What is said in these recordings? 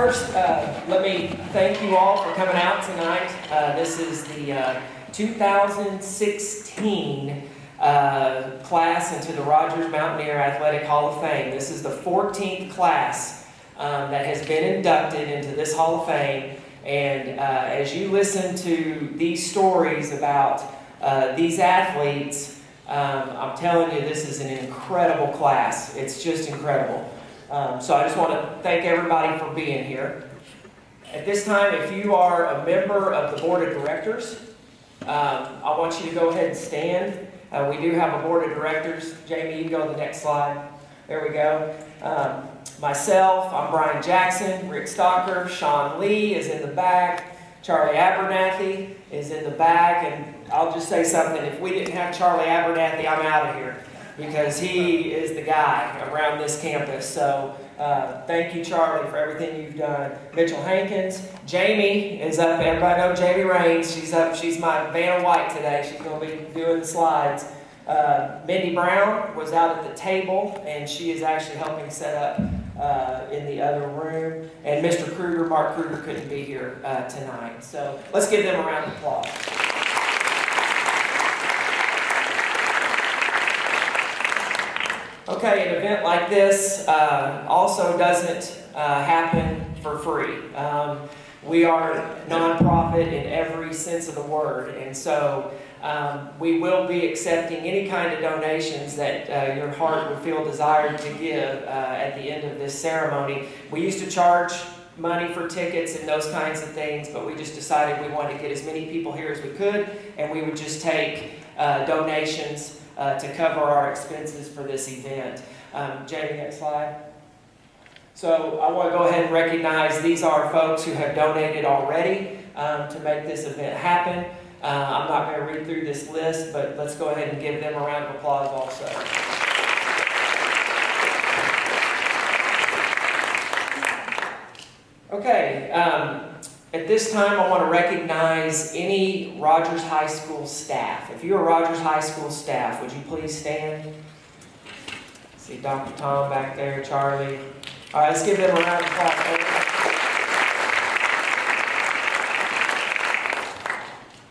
First, let me thank you all for coming out tonight. This is the 2016 class into the Rogers Mountaineer Athletic Hall of Fame. This is the 14th class that has been inducted into this Hall of Fame. And as you listen to these stories about these athletes, I'm telling you, this is an incredible class. It's just incredible. So I just want to thank everybody for being here. At this time, if you are a member of the Board of Directors, I want you to go ahead and stand. We do have a Board of Directors. Jamie, you can go to the next slide. There we go. Myself, I'm Brian Jackson, Rick Stocker, Sean Lee is in the back, Charlie Abernathy is in the back, and I'll just say something. If we didn't have Charlie Abernathy, I'm out of here, because he is the guy around this campus. So thank you, Charlie, for everything you've done. Mitchell Hankins. Jamie is up. Everybody know Jamie Raines. She's up. She's my Vanna White today. She's going to be doing the slides. Mindy Brown was out at the table, and she is actually helping set up in the other room. And Mr. Kruger, Mark Kruger, couldn't be here tonight. So let's give them a round of applause. Okay, an event like this also doesn't happen for free. We are nonprofit in every sense of the word, and so we will be accepting any kind of donations that your heart would feel desired to give at the end of this ceremony. We used to charge money for tickets and those kinds of things, but we just decided we wanted to get as many people here as we could, and we would just take donations to cover our expenses for this event. Jamie, next slide. So I want to go ahead and recognize these are folks who have donated already to make this event happen. I'm not going to read through this list, but let's go ahead and give them a round of applause also. Okay, at this time I want to recognize any Rogers High School staff. If you're a Rogers High School staff, would you please stand? See Dr. Tom back there, Charlie. All right, let's give them a round of applause.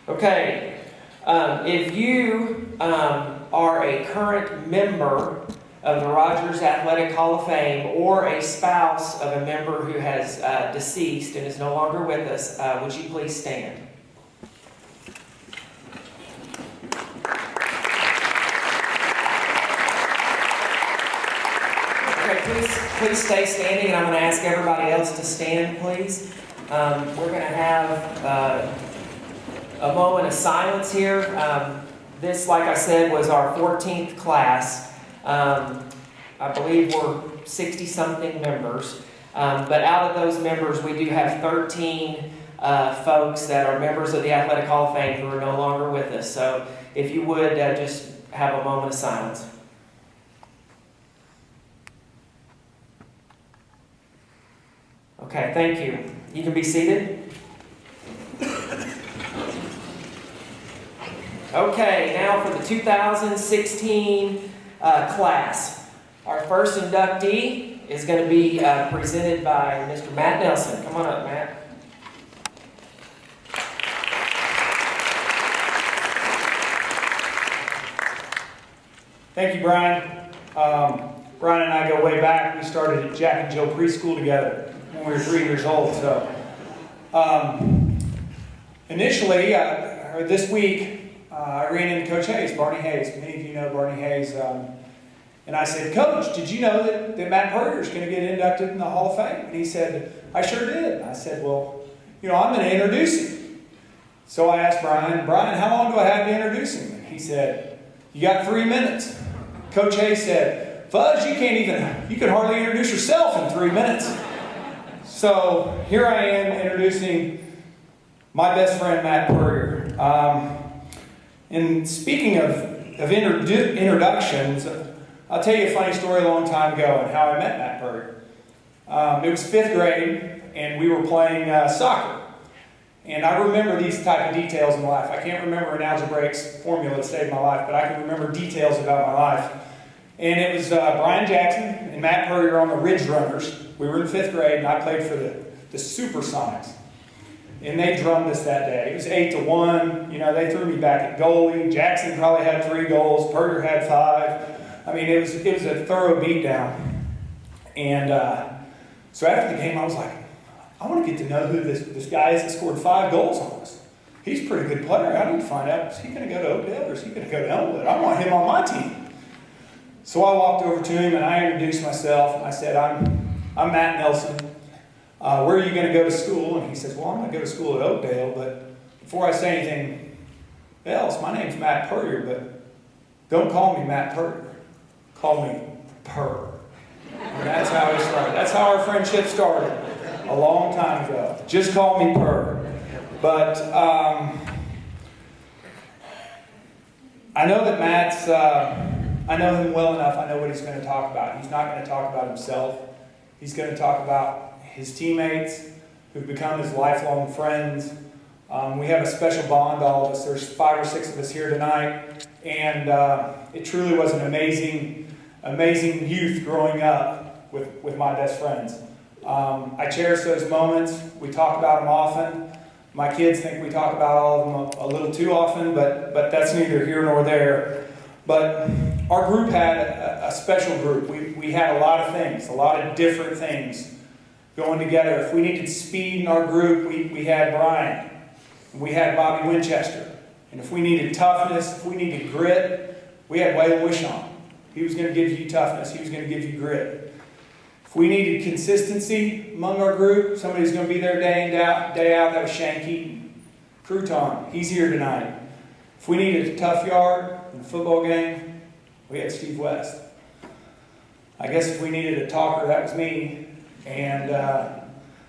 Okay, if you are a current member of the Rogers Athletic Hall of Fame or a spouse of a member who has deceased and is no longer with us, would you please stand? Okay, please stay standing, and I'm going to ask everybody else to stand, please. We're going to have a moment of silence here. This, like I said, was our 14th class. I believe we're 60-something members. But out of those members, we do have 13 folks that are members of the Athletic Hall of Fame who are no longer with us. So if you would, just have a moment of silence. Okay, thank you. You can be seated. Okay, now for the 2016 class. Our first inductee is going to be presented by Mr. Matt Nelson. Come on up, Matt. Thank you, Brian. Brian and I go way back. We started at Jack and Jill Preschool together when we were 3 years old. So, initially, or this week, I ran into Coach Hayes, Barney Hayes. Many of you know Barney Hayes. And I said, Coach, did you know that Matt Purrier is going to get inducted in the Hall of Fame? And he said, I sure did. And I said, well, I'm going to introduce him. So I asked Brian, how long do I have to introduce him? And he said, you got 3 minutes. Coach Hayes said, Fuzz, you could hardly introduce yourself in 3 minutes. So here I am introducing my best friend, Matt Purrier. And speaking of introductions, I'll tell you a funny story a long time ago and how I met Matt Purrier. It was 5th grade, and we were playing soccer. And I remember these type of details in life. I can't remember an algebraic formula that saved my life, but I can remember details about my life. And it was Brian Jackson and Matt Purrier on the Ridge Runners. We were in 5th grade, and I played for the Supersonics. And they drummed us that day. It was 8-1. You know, they threw me back at goalie. Jackson probably had 3 goals. Perger had 5. I mean, it was a thorough beatdown. And so after the game, I was like, I want to get to know who this guy is that scored 5 goals on us. He's a pretty good player. I need to find out, is he going to go to Oakdale or is he going to go to Elmwood? I want him on my team. So I walked over to him and I introduced myself. I said, I'm Matt Nelson. Where are you going to go to school? And he says, well, I'm going to go to school at Oakdale, but before I say anything else, my name's Matt Purrier, but don't call me Matt Purrier. Call me Purr. And that's how it started. That's how our friendship started a long time ago. Just call me Purr. But I know that Matt's, I know him well enough. I know what he's going to talk about. He's not going to talk about himself. He's going to talk about his teammates who've become his lifelong friends. We have a special bond, all of us. There's 5 or 6 of us here tonight. And it truly was an amazing youth growing up with my best friends. I cherish those moments. We talk about them often. My kids think we talk about all of them a little too often, but that's neither here nor there. But our group had a special group. We had a lot of things, a lot of different things going together. If we needed speed in our group, we had Brian. We had Bobby Winchester. And if we needed toughness, if we needed grit, we had Waylon Wishon. He was going to give you toughness. He was going to give you grit. If we needed consistency among our group, somebody who's going to be there day in, day out, that was Shane Keaton. Crouton, he's here tonight. If we needed a tough yard in a football game, we had Steve West. I guess if we needed a talker, that was me. And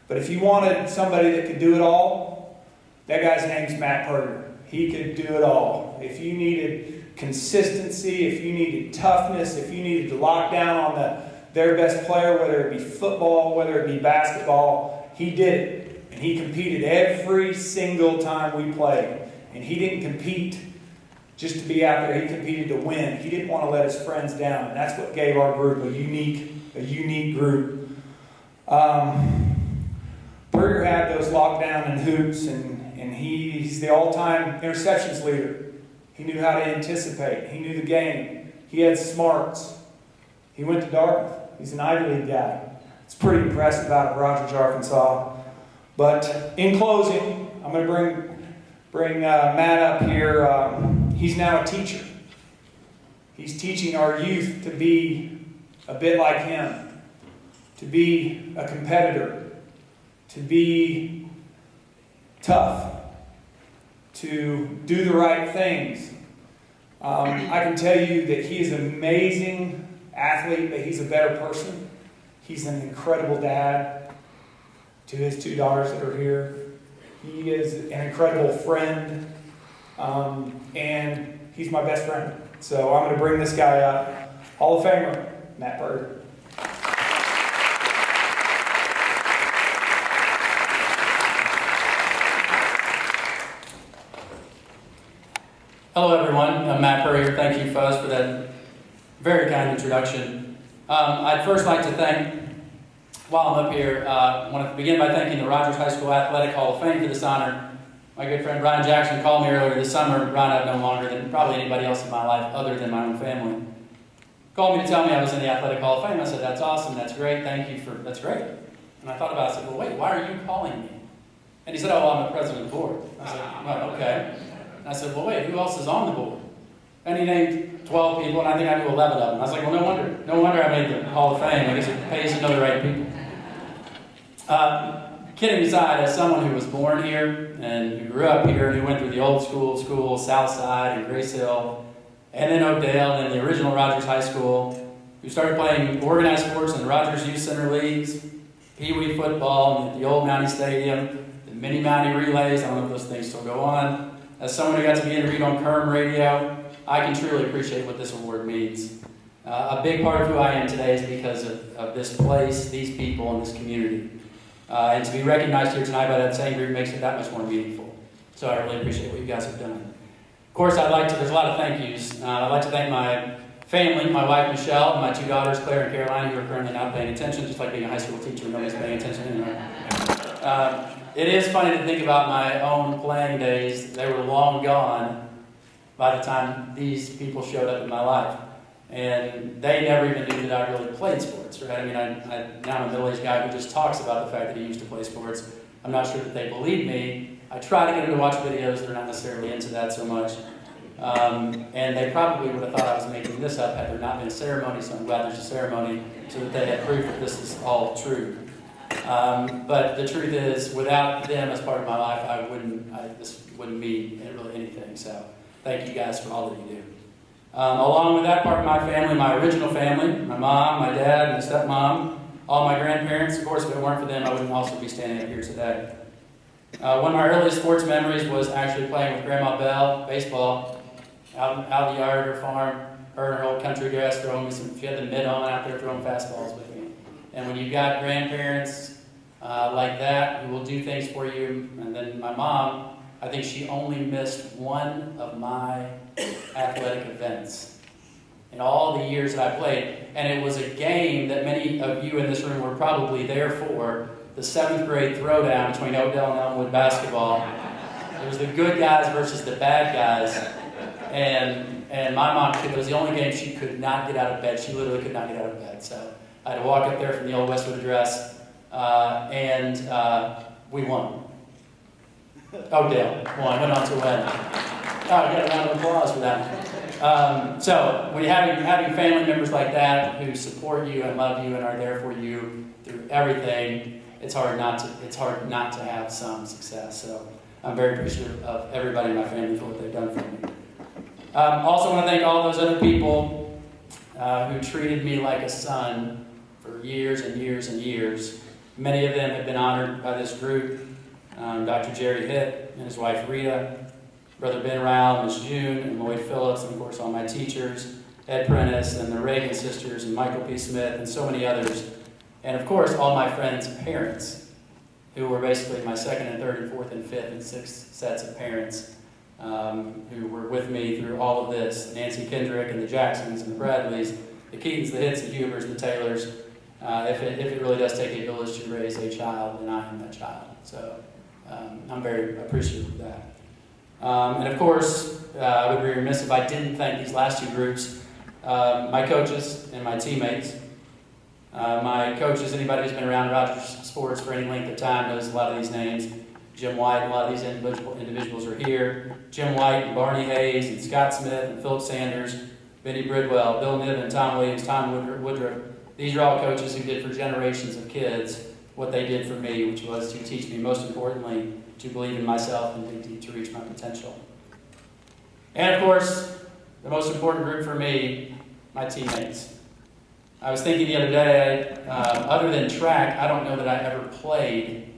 but if you wanted somebody that could do it all, that guy's name's Matt Purrier. He could do it all. If you needed consistency, if you needed toughness, if you needed to lock down on their best player, whether it be football, whether it be basketball, he did it. And he competed every single time we played. And he didn't compete just to be out there. He competed to win. He didn't want to let his friends down. And that's what gave our group a unique group. Berger had those lockdown and hoops, and he's the all-time interceptions leader. He knew how to anticipate. He knew the game. He had smarts. He went to Dartmouth. He's an Ivy League guy. It's pretty impressive out of Rogers, Arkansas. But in closing, I'm going to bring Matt up here. He's now a teacher. He's teaching our youth to be a bit like him, to be a competitor, to be tough, to do the right things. I can tell you that he is an amazing athlete, but he's a better person. He's an incredible dad to his 2 daughters that are here. He is an incredible friend, and he's my best friend. So I'm going to bring this guy up. Hall of Famer, Matt Purrier. Hello everyone, I'm Matt Purrier. Thank you, Fuzz, for that very kind introduction. I'd first like to thank, while I'm up here, I want to begin by thanking the Rogers High School Athletic Hall of Fame for this honor. My good friend Brian Jackson called me earlier this summer. Brian I've known longer than probably anybody else in my life other than my own family. Called me to tell me I was in the Athletic Hall of Fame. I said, that's awesome, that's great, thank you that's great. And I thought about it, I said, well wait, why are you calling me? And he said, oh, well, I'm the president of the board. I said, well, okay. And I said, well wait, who else is on the board? And he named 12 people, and I think I knew 11 of them. I was like, well, no wonder I made the Hall of Fame. I guess it pays to know the right people. Kidding aside, as someone who was born here and who grew up here and who went through the old school, South Side and Grace Hill, and then Oakdale, and then the original Rogers High School, who started playing organized sports in the Rogers Youth Center leagues, Pee Wee football, and the old Mountie Stadium, the mini Mountie relays, I don't know if those things still go on. As someone who got to be interviewed on Kerm Radio, I can truly appreciate what this award means. A big part of who I am today is because of this place, these people, and this community. And to be recognized here tonight by that same group makes it that much more meaningful. So I really appreciate what you guys have done. Of course, there's a lot of thank yous. I'd like to thank my family, my wife Michelle, and my 2 daughters, Claire and Caroline, who are currently not paying attention, just like being a high school teacher, nobody's paying attention anymore. It is funny to think about my own playing days. They were long gone by the time these people showed up in my life. And they never even knew that I really played sports, right? I mean, now I'm a middle-aged guy who just talks about the fact that he used to play sports. I'm not sure that they believe me. I try to get them to watch videos. They're not necessarily into that so much. And they probably would have thought I was making this up had there not been a ceremony, so I'm glad there's a ceremony so that they had proof that this is all true. But the truth is, without them as part of my life, this wouldn't mean really anything. So thank you guys for all that you do. Along with that part of my family, my original family, my mom, my dad, and my stepmom, all my grandparents. Of course, if it weren't for them, I wouldn't also be standing up here today. One of my earliest sports memories was actually playing with Grandma Belle, baseball, out in the yard at her farm. Her in her old country dress, throwing me she had the mitt on out there throwing fastballs with me. And when you've got grandparents like that who will do things for you, and then my mom, I think she only missed one of my athletic events in all the years that I played. And it was a game that many of you in this room were probably there for, the 7th grade throwdown between Odell and Elmwood basketball. It was the good guys versus the bad guys. And my mom, it was the only game she could not get out of bed. She literally could not get out of bed. So I had to walk up there from the old Westwood address, and we won. Odell won, went on to win. Oh, I got a round of applause for that. So when you're having family members like that who support you and love you and are there for you through everything, it's hard not to have some success. So I'm very appreciative of everybody in my family for what they've done for me. Also want to thank all those other people who treated me like a son for years and years and years. Many of them have been honored by this group. Dr. Jerry Hitt and his wife Rita, Brother Ben Rowell, Miss June, and Lloyd Phillips, and of course all my teachers, Ed Prentice, and the Reagan sisters, and Michael P. Smith, and so many others. And of course all my friends' parents, who were basically my 2nd and 3rd and 4th and 5th and 6th sets of parents, who were with me through all of this. Nancy Kendrick and the Jacksons and the Bradleys, the Keatons, the Hitts, the Hubers, the Taylors. If it really does take a village to raise a child, then I am that child. So I'm very appreciative of that. And of course, I would be remiss if I didn't thank these last two groups, my coaches and my teammates. My coaches, anybody who's been around Rogers sports for any length of time knows a lot of these names. Jim White, a lot of these individuals are here. Jim White and Barney Hayes and Scott Smith and Philip Sanders, Benny Bridwell, Bill Niven, Tom Williams, Tom Woodruff. These are all coaches who did for generations of kids what they did for me, which was to teach me, most importantly, to believe in myself and dig deep to reach my potential. And of course, the most important group for me, my teammates. I was thinking the other day, other than track, I don't know that I ever played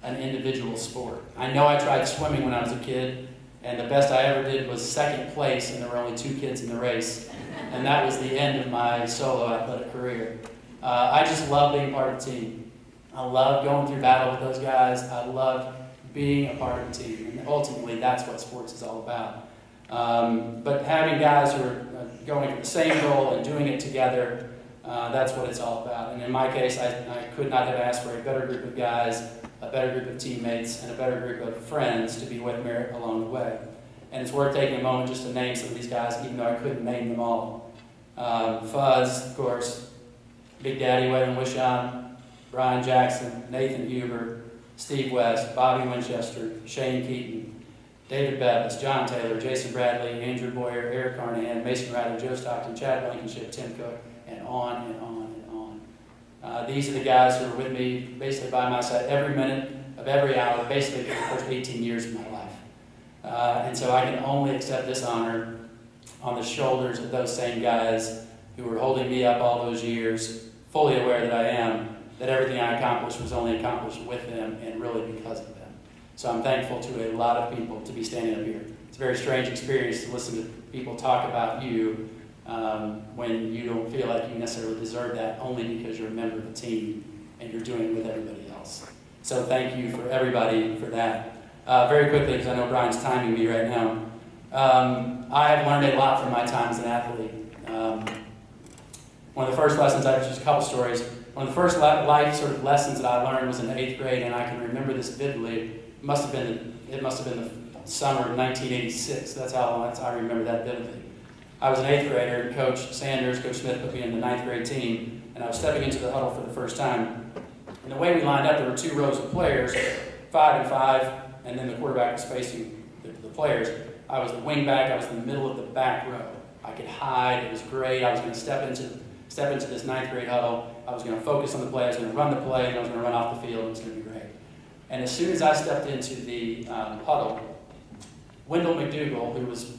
an individual sport. I know I tried swimming when I was a kid, and the best I ever did was 2nd place, and there were only 2 kids in the race. And that was the end of my solo athletic career. I just love being part of a team. I love going through battle with those guys. I love being a part of a team. And ultimately, that's what sports is all about. But having guys who are going for the same goal and doing it together, that's what it's all about. And in my case, I could not have asked for a better group of guys, a better group of teammates, and a better group of friends to be with me along the way. And it's worth taking a moment just to name some of these guys, even though I couldn't name them all. Fuzz, of course, Big Daddy Waylon Wishon, Brian Jackson, Nathan Huber, Steve West, Bobby Winchester, Shane Keaton, David Bevis, John Taylor, Jason Bradley, Andrew Boyer, Eric Carnahan, Mason Rather, Joe Stockton, Chad Blankenship, Tim Cook, and on and on and on. These are the guys who are with me basically by my side every minute of every hour, basically for the first 18 years of my life. And so I can only accept this honor on the shoulders of those same guys who were holding me up all those years, fully aware that I am, that everything I accomplished was only accomplished with them and really because of them. So I'm thankful to a lot of people to be standing up here. It's a very strange experience to listen to people talk about you when you don't feel like you necessarily deserve that, only because you're a member of a team and you're doing it with everybody else. So thank you for everybody for that. Very quickly, because I know Brian's timing me right now. I have learned a lot from my time as an athlete. One of the first lessons, just a couple stories. One one of the first life sort of lessons that I learned was in the 8th grade, and I can remember this vividly. It must have been the summer of 1986. That's how I remember that vividly. I was an 8th grader, and Coach Smith put me in the 9th grade team, and I was stepping into the huddle for the first time. And the way we lined up, there were 2 rows of players, 5 and 5, and then the quarterback was facing the players. I was the wing back. I was in the middle of the back row. I could hide. It was great. I was going to step into this 9th grade huddle. I was going to focus on the play. I was going to run the play, and I was going to run off the field. It was going to be great. And as soon as I stepped into the huddle, Wendell McDougal, who was,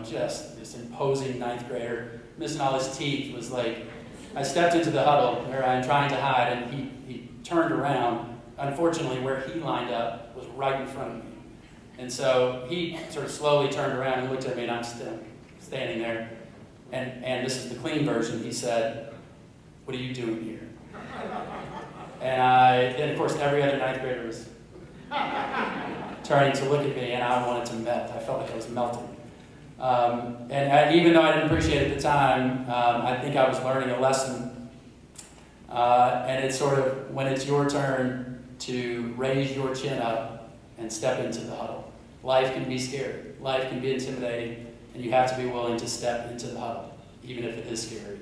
just this imposing 9th grader, missing all his teeth, was like, I stepped into the huddle where I'm trying to hide, and he turned around. Unfortunately, where he lined up was right in front of me. And so he sort of slowly turned around and looked at me, and I'm standing there. And this is the clean version. He said, "What are you doing here?" And then of course every other 9th grader was turning to look at me, and I wanted to melt. I felt like I was melting. And even though I didn't appreciate it at the time, I think I was learning a lesson. And it's sort of when it's your turn to raise your chin up and step into the huddle. Life can be scary. Life can be intimidating, and you have to be willing to step into the huddle, even if it is scary.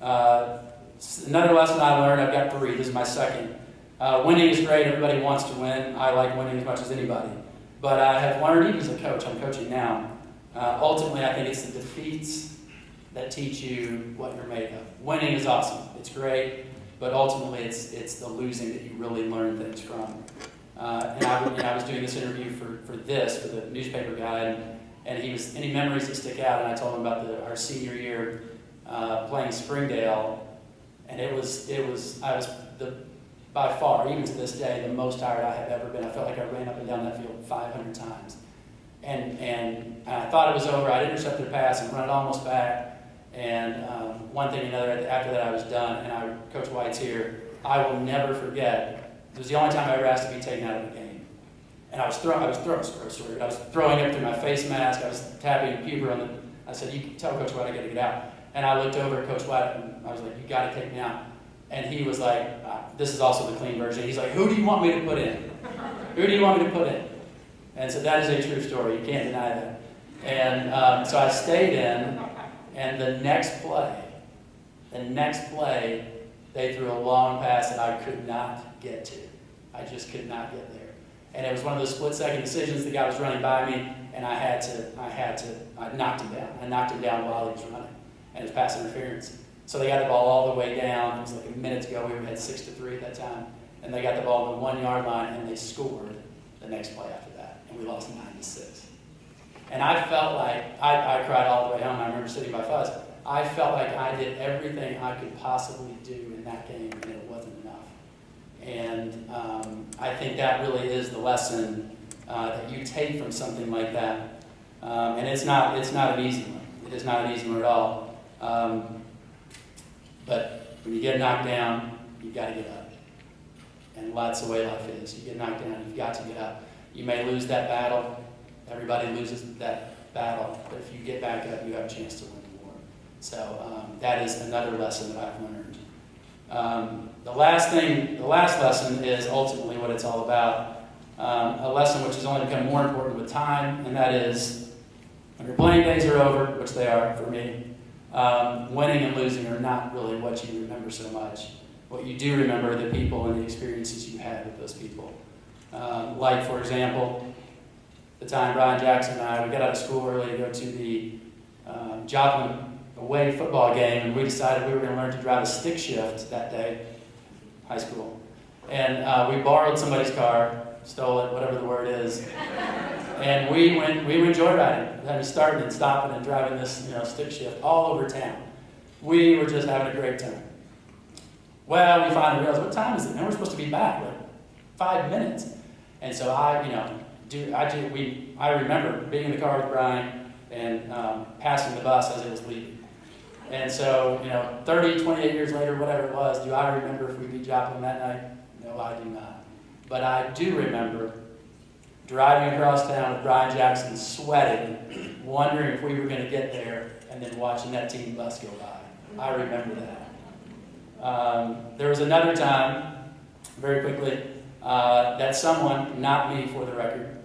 Another lesson I learned, I've got 3. This is my second. Winning is great. Everybody wants to win. I like winning as much as anybody. But I have learned, even as a coach, I'm coaching now, ultimately I think it's the defeats that teach you what you're made of. Winning is awesome. It's great. But ultimately it's the losing that you really learn things from. And I was doing this interview for the newspaper guy, and any memories that stick out, and I told him about our senior year playing Springdale, and I was by far, even to this day, the most tired I have ever been. I felt like I ran up and down that field 500 times. And I thought it was over. I'd intercepted a pass and run it almost back. And one thing or another, after that I was done, and Coach White's here. I will never forget, it was the only time I ever asked to be taken out of the game. And I was throwing up through my face mask. I was tapping puber I said, "You tell Coach White I got to get out." And I looked over at Coach White, and I was like, "You got to take me out." And he was like, this is also the clean version. He's like, "Who do you want me to put in? Who do you want me to put in?" And so that is a true story. You can't deny that. And so I stayed in, and the next play, they threw a long pass that I could not get to. I just could not get there. And it was one of those split-second decisions. The guy was running by me, and I knocked him down. I knocked him down while he was running, and it was pass interference. So they got the ball all the way down. It was like a minute to go. We had 6-3 at that time. And they got the ball on the 1-yard line, and they scored the next play after that. And we lost 9-6. And I felt like, I cried all the way home. I remember sitting by Fuzz. I felt like I did everything I could possibly do in that game, and it wasn't enough. And I think that really is the lesson that you take from something like that. And it's not an easy one. It is not an easy one at all. But when you get knocked down, you've got to get up. And that's the way life is. You get knocked down, you've got to get up. You may lose that battle. Everybody loses that battle. But if you get back up, you have a chance to win the war. So that is another lesson that I've learned. The last lesson is ultimately what it's all about. A lesson which has only become more important with time, and that is when your playing days are over, which they are for me, winning and losing are not really what you remember so much. What you do remember are the people and the experiences you had with those people. Like, for example, the time Brian Jackson and we got out of school early to go to the Joplin away football game, and we decided we were going to learn to drive a stick shift that day, high school. And we borrowed somebody's car, stole it, whatever the word is, and we went joyriding, having starting and stopping and driving this stick shift all over town. We were just having a great time. Well, we finally realized, what time is it? And we're supposed to be back, like 5 minutes. And so I remember being in the car with Brian and passing the bus as it was leaving. And so, 30, 28 years later, whatever it was, do I remember if we beat Joplin that night? No, I do not. But I do remember driving across town with Brian Jackson, sweating, wondering if we were going to get there, and then watching that team bus go by. I remember that. There was another time, very quickly, that someone, not me for the record,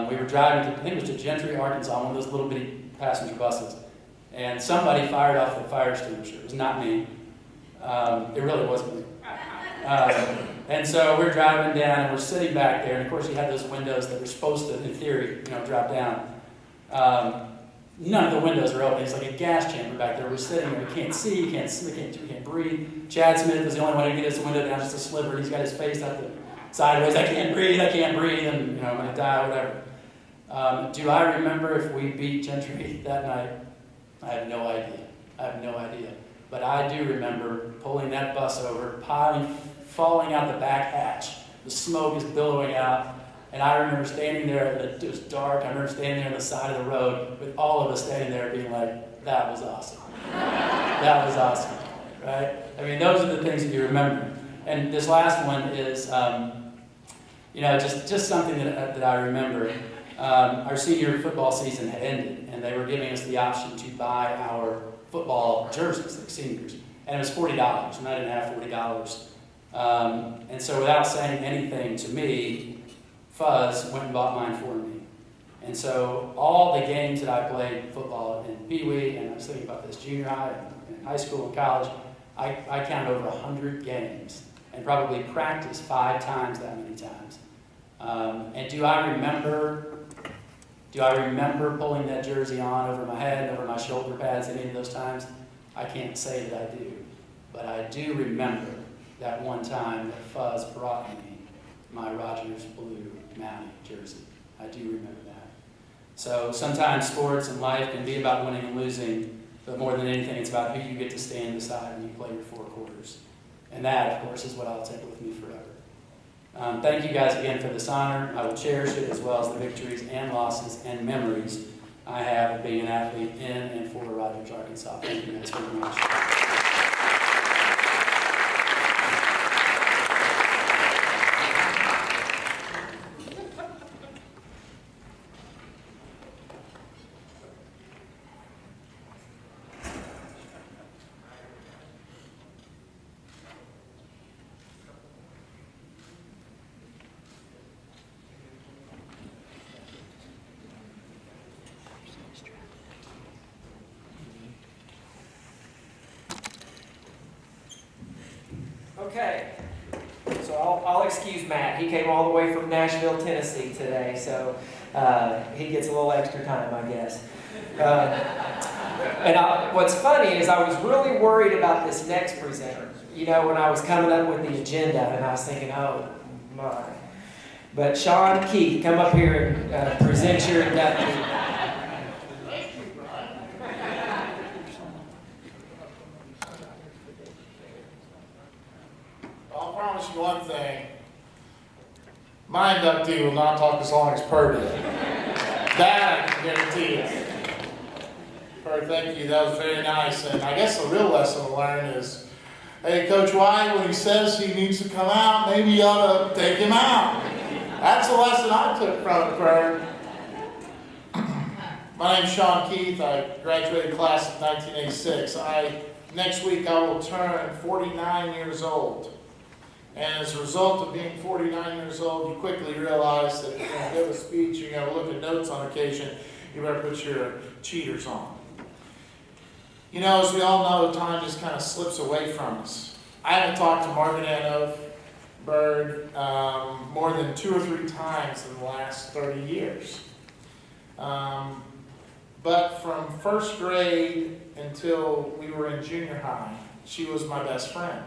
we were driving to, I think it was to Gentry, Arkansas, one of those little bitty passenger buses, and somebody fired off the fire extinguisher. It was not me. It really wasn't me. And so we're driving down, and we're sitting back there, and of course you had those windows that were supposed to, in theory, drop down. None of the windows are open. It's like a gas chamber back there. We're sitting there. We can't see, we can't breathe. Chad Smith was the only one who could get his window down just a sliver, and he's got his face out the sideways. I can't breathe, and I'm going to die, whatever. Do I remember if we beat Gentry that night? I have no idea. But I do remember pulling that bus over, falling out the back hatch. The smoke is billowing out. And I remember standing there, it was dark, I remember standing there on the side of the road with all of us standing there being like, that was awesome. That was awesome, right? I mean, those are the things that you remember. And this last one is, just something that I remember. Our senior football season had ended, and they were giving us the option to buy our football jerseys, like seniors. And it was $40, and I didn't have $40. And so without saying anything to me, Fuzz went and bought mine for me. And so all the games that I played football in Pee Wee, and I was thinking about this junior high, and high school and college, I counted over 100 games and probably practiced 5 times that many times. And do I remember pulling that jersey on over my head, over my shoulder pads any of those times? I can't say that I do. But I do remember that one time that Fuzz brought me my Rogers blue Mountie jersey. I do remember that. So sometimes sports and life can be about winning and losing, but more than anything, it's about who you get to stand beside when you play your 4 quarters. And that, of course, is what I'll take with me forever. Thank you guys again for this honor. I will cherish it, as well as the victories and losses and memories I have of being an athlete in and for Rogers, Arkansas. Thank you guys very much. Okay, so I'll excuse Matt. He came all the way from Nashville, Tennessee today, so he gets a little extra time, I guess. What's funny is I was really worried about this next presenter. When I was coming up with the agenda, and I was thinking, oh my. But Sean Keith, come up here and present your inductee. I'll promise you one thing. My inductee will not talk as long as Purdy. That I can guarantee you. Purdy, thank you. That was very nice. And I guess the real lesson to learn is, hey, Coach White, when he says he needs to come out, maybe you ought to take him out. That's the lesson I took from it, Purdy. My name's Sean Keith. I graduated class of 1986. Next week I will turn 49 years old. And as a result of being 49 years old, you quickly realize that if you're going to give a speech, you're going to look at notes on occasion, you better put your cheaters on. As we all know, time just kind of slips away from us. I haven't talked to Margaret Bird more than 2 or 3 times in the last 30 years. But from first grade until we were in junior high, she was my best friend.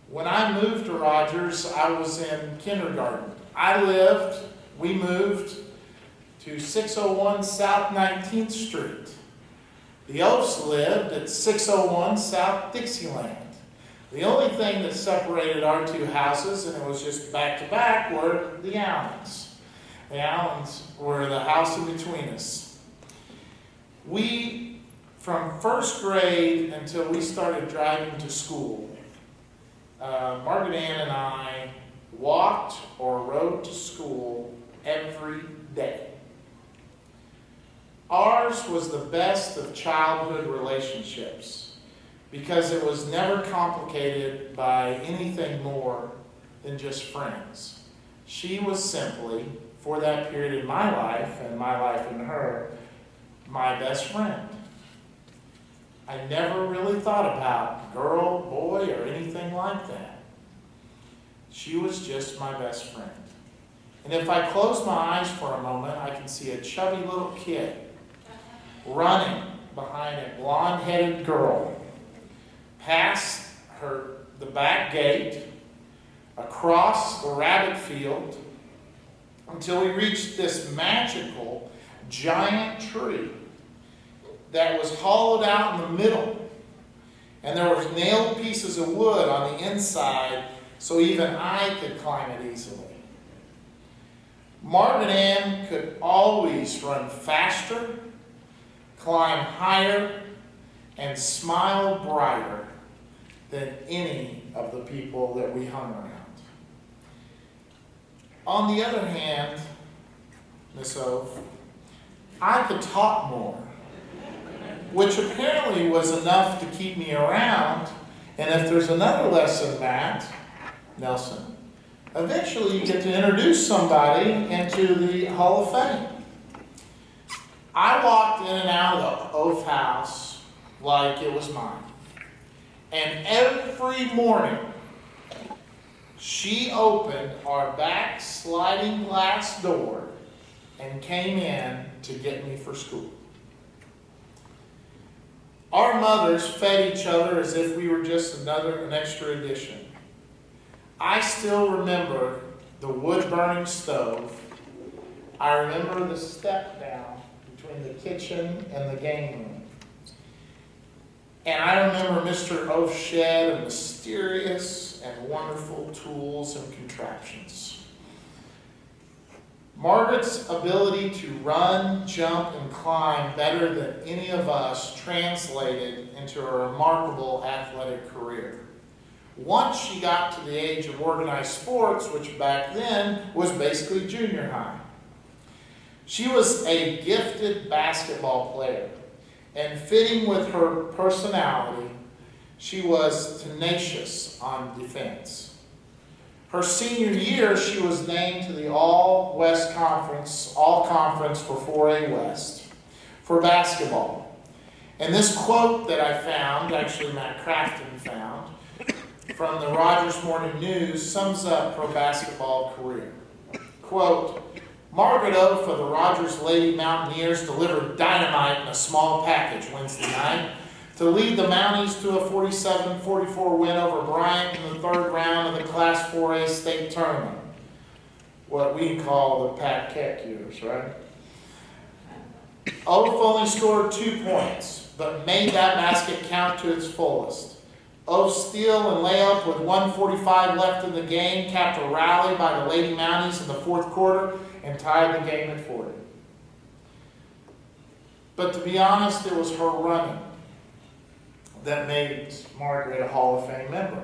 When I moved to Rogers, I was in kindergarten. We moved to 601 South 19th Street. The Oafs lived at 601 South Dixieland. The only thing that separated our 2 houses, and it was just back to back, were the Allens. The Allens were the house in between us. From first grade until we started driving to school, Margaret Ann and I walked or rode to school every day. Ours was the best of childhood relationships. because it was never complicated by anything more than just friends. She was simply, for that period in my life and my life in her, my best friend. I never really thought about girl, boy, or anything like that. She was just my best friend. And if I close my eyes for a moment, I can see a chubby little kid running behind a blonde-headed girl, past the back gate, across the rabbit field, until we reached this magical giant tree that was hollowed out in the middle. And there were nailed pieces of wood on the inside so even I could climb it easily. Margaret Ann could always run faster, climb higher, and smile brighter than any of the people that we hung around. On the other hand, Miss Ove, I could talk more, which apparently was enough to keep me around. And if there's another lesson, Matt Nelson, eventually you get to introduce somebody into the Hall of Fame. I walked in and out of the Ove house like it was mine. And every morning, she opened our back sliding glass door and came in to get me for school. Our mothers fed each other as if we were just an extra addition. I still remember the wood-burning stove. I remember the step down between the kitchen and the game room. And I remember Mr. Oath shed of mysterious and wonderful tools and contraptions. Margaret's ability to run, jump, and climb better than any of us translated into a remarkable athletic career. Once she got to the age of organized sports, which back then was basically junior high. She was a gifted basketball player, and fitting with her personality, she was tenacious on defense. Her senior year, she was named to the All-West Conference, All-Conference for 4A West for basketball. And this quote that I found, actually Matt Crafton found, from the Rogers Morning News sums up her basketball career. Quote, Margaret O for the Rogers Lady Mountaineers delivered dynamite in a small package Wednesday night to lead the Mounties to a 47-44 win over Bryant in the third round of the Class 4A state tournament. What we call the Pat Keck years, right? Oath only scored 2 points, but made that basket count to its fullest. Oath's steal and layup with 1:45 left in the game capped a rally by the Lady Mounties in the fourth quarter and tied the game at 40. But to be honest, it was her running that made Margaret a Hall of Fame member.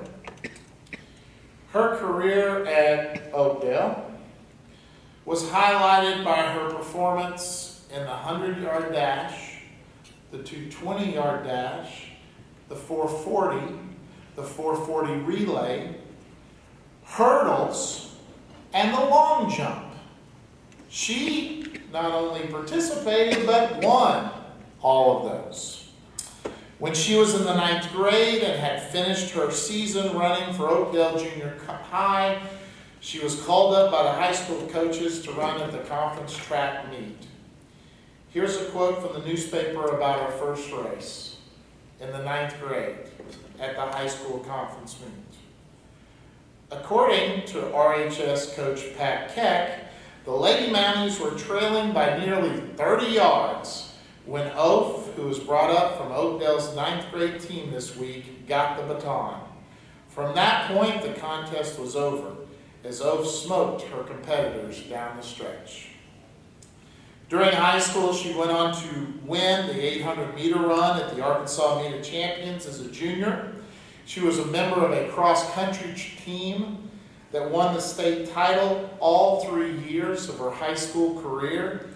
Her career at Oakdale was highlighted by her performance in the 100-yard dash, the 220-yard dash, the 440, the 440 relay, hurdles, and the long jump. She not only participated, but won all of those. When she was in the 9th grade and had finished her season running for Oakdale Junior High, she was called up by the high school coaches to run at the conference track meet. Here's a quote from the newspaper about her first race in the 9th grade at the high school conference meet. According to RHS coach Pat Keck, the Lady Mounties were trailing by nearly 30 yards when Oath, who was brought up from Oakdale's 9th grade team this week, got the baton. From that point, the contest was over, as Oath smoked her competitors down the stretch. During high school, she went on to win the 800-meter run at the Arkansas Meet of Champions as a junior. She was a member of a cross-country team that won the state title all 3 years of her high school career.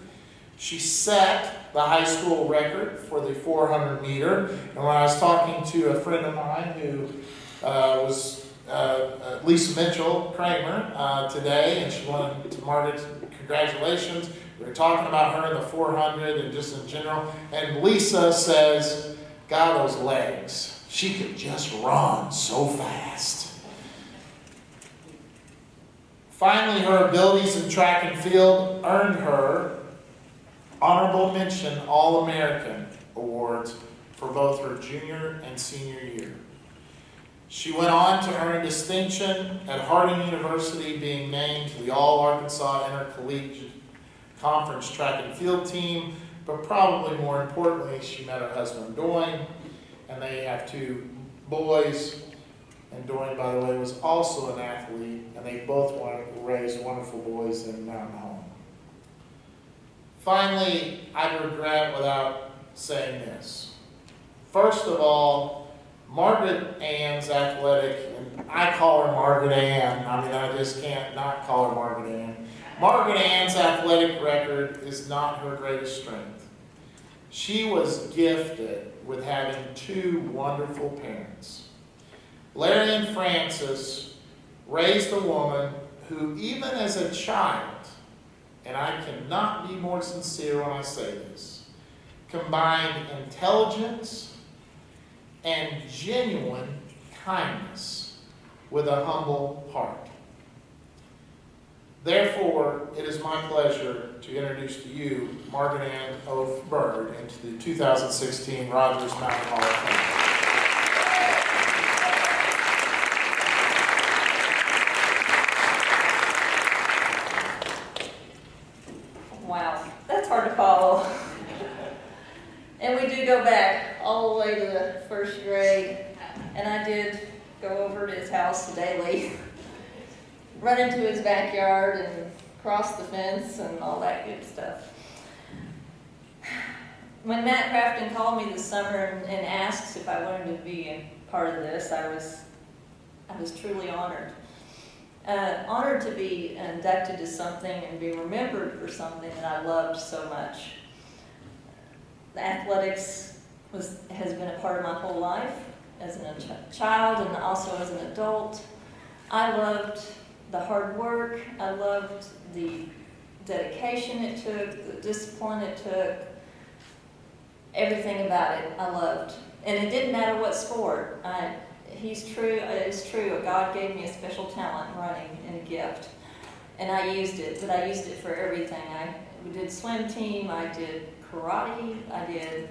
She set the high school record for the 400 meter. And when I was talking to a friend of mine who was Lisa Mitchell Kramer today, and she wanted to Margaret, congratulations. We were talking about her in the 400 and just in general. And Lisa says, God, those legs. She could just run so fast. Finally, her abilities in track and field earned her honorable mention All-American awards for both her junior and senior year. She went on to earn a distinction at Harding University, being named to the All-Arkansas Intercollegiate Conference track and field team, but probably more importantly, she met her husband Doyne, and they have 2 boys. And Doyne, by the way, was also an athlete, and they both raised wonderful boys in Mountain Home. Finally, I regret without saying this. First of all, Margaret Ann's athletic, and I call her Margaret Ann, I mean, I just can't not call her Margaret Ann. Margaret Ann's athletic record is not her greatest strength. She was gifted with having 2 wonderful parents. Larry and Frances raised a woman who, even as a child, and I cannot be more sincere when I say this, combined intelligence and genuine kindness with a humble heart. Therefore, it is my pleasure to introduce to you Margaret Ann Oath Bird into the 2016 Rogers Mountain Hall of Fame. Wow, that's hard to follow. And we do go back all the way to the 1st grade, and I did go over to his house daily, run into his backyard and cross the fence and all that good stuff. When Matt Crafton called me this summer and asked if I wanted to be a part of this, I was truly honored. Honored to be inducted to something and be remembered for something that I loved so much. The athletics has been a part of my whole life as a child and also as an adult. I loved the hard work. I loved the dedication it took, the discipline it took. Everything about it I loved. And it didn't matter what sport. It's true, God gave me a special talent in running and a gift. And I used it, but I used it for everything. We did swim team, I did karate, I did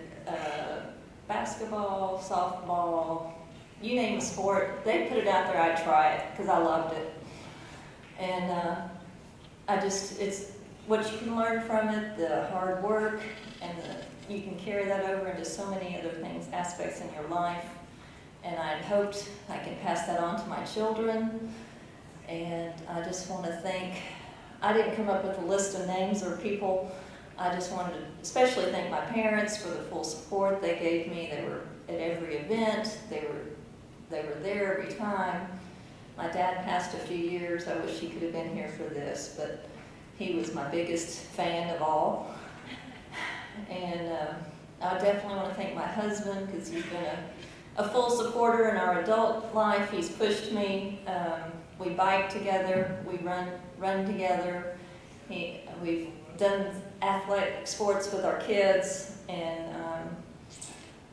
basketball, softball, you name a sport. They put it out there, I'd try it, because I loved it. And it's what you can learn from it, the hard work, and you can carry that over into so many other things, aspects in your life. And I hoped I could pass that on to my children. And I just want to thank, I didn't come up with a list of names or people. I just wanted to especially thank my parents for the full support they gave me. They were at every event. They were there every time. My dad passed a few years. I wish he could have been here for this, but he was my biggest fan of all. And I definitely want to thank my husband, because he's been a full supporter in our adult life. He's pushed me. We bike together. We run together. We've done athletic sports with our kids, and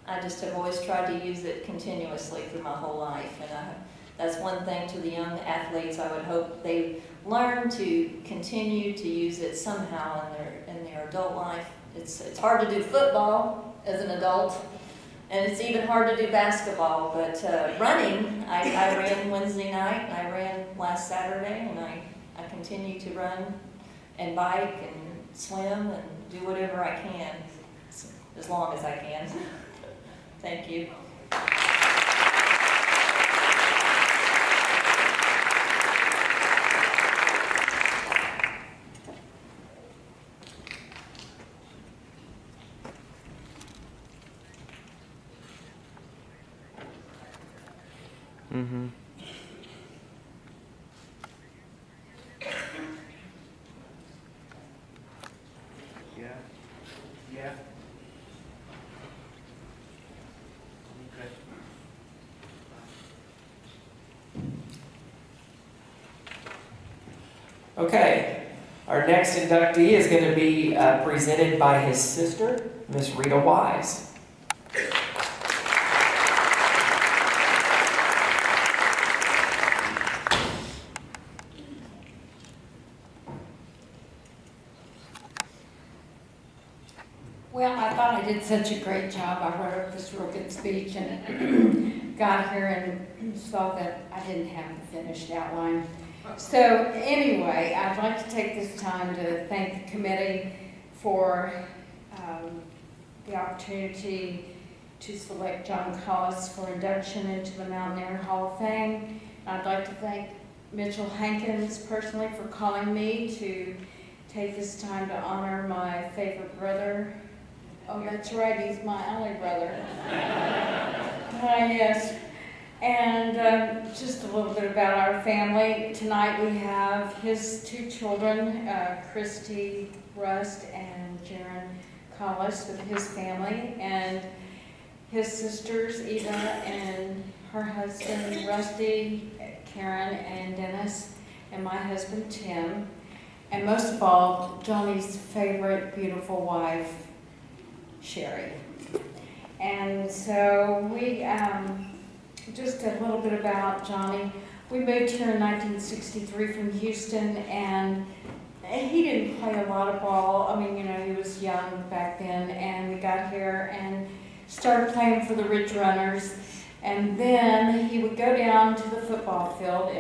I just have always tried to use it continuously through my whole life. And that's one thing to the young athletes. I would hope they learn to continue to use it somehow in their adult life. It's hard to do football as an adult, and it's even hard to do basketball, but running, I ran Wednesday night, and I ran last Saturday, and I continue to run and bike and swim and do whatever I can, as long as I can. Thank you. Mm-hmm. Yeah. Yeah. Okay, our next inductee is going to be presented by his sister, Miss Rita Wise. Well, I thought I did such a great job. I wrote up this real good speech and got here and saw that I didn't have the finished outline. So anyway, I'd like to take this time to thank the committee for the opportunity to select John Collis for induction into the Mountaineer Hall of Fame. I'd like to thank Mitchell Hankins personally for calling me to take this time to honor my favorite brother. Oh, that's right, he's my only brother. Yes. And just a little bit about our family. Tonight we have his two children, Christy Rust and Jaron Collis with his family, and his sisters, Eva and her husband, Rusty, Karen and Dennis, and my husband, Tim. And most of all, Johnny's favorite beautiful wife, Sherry. And so we, just a little bit about Johnny. We moved here in 1963 from Houston, and he didn't play a lot of ball. I mean, you know, he was young back then, and we got here and started playing for the Ridge Runners. And then he would go down to the football field.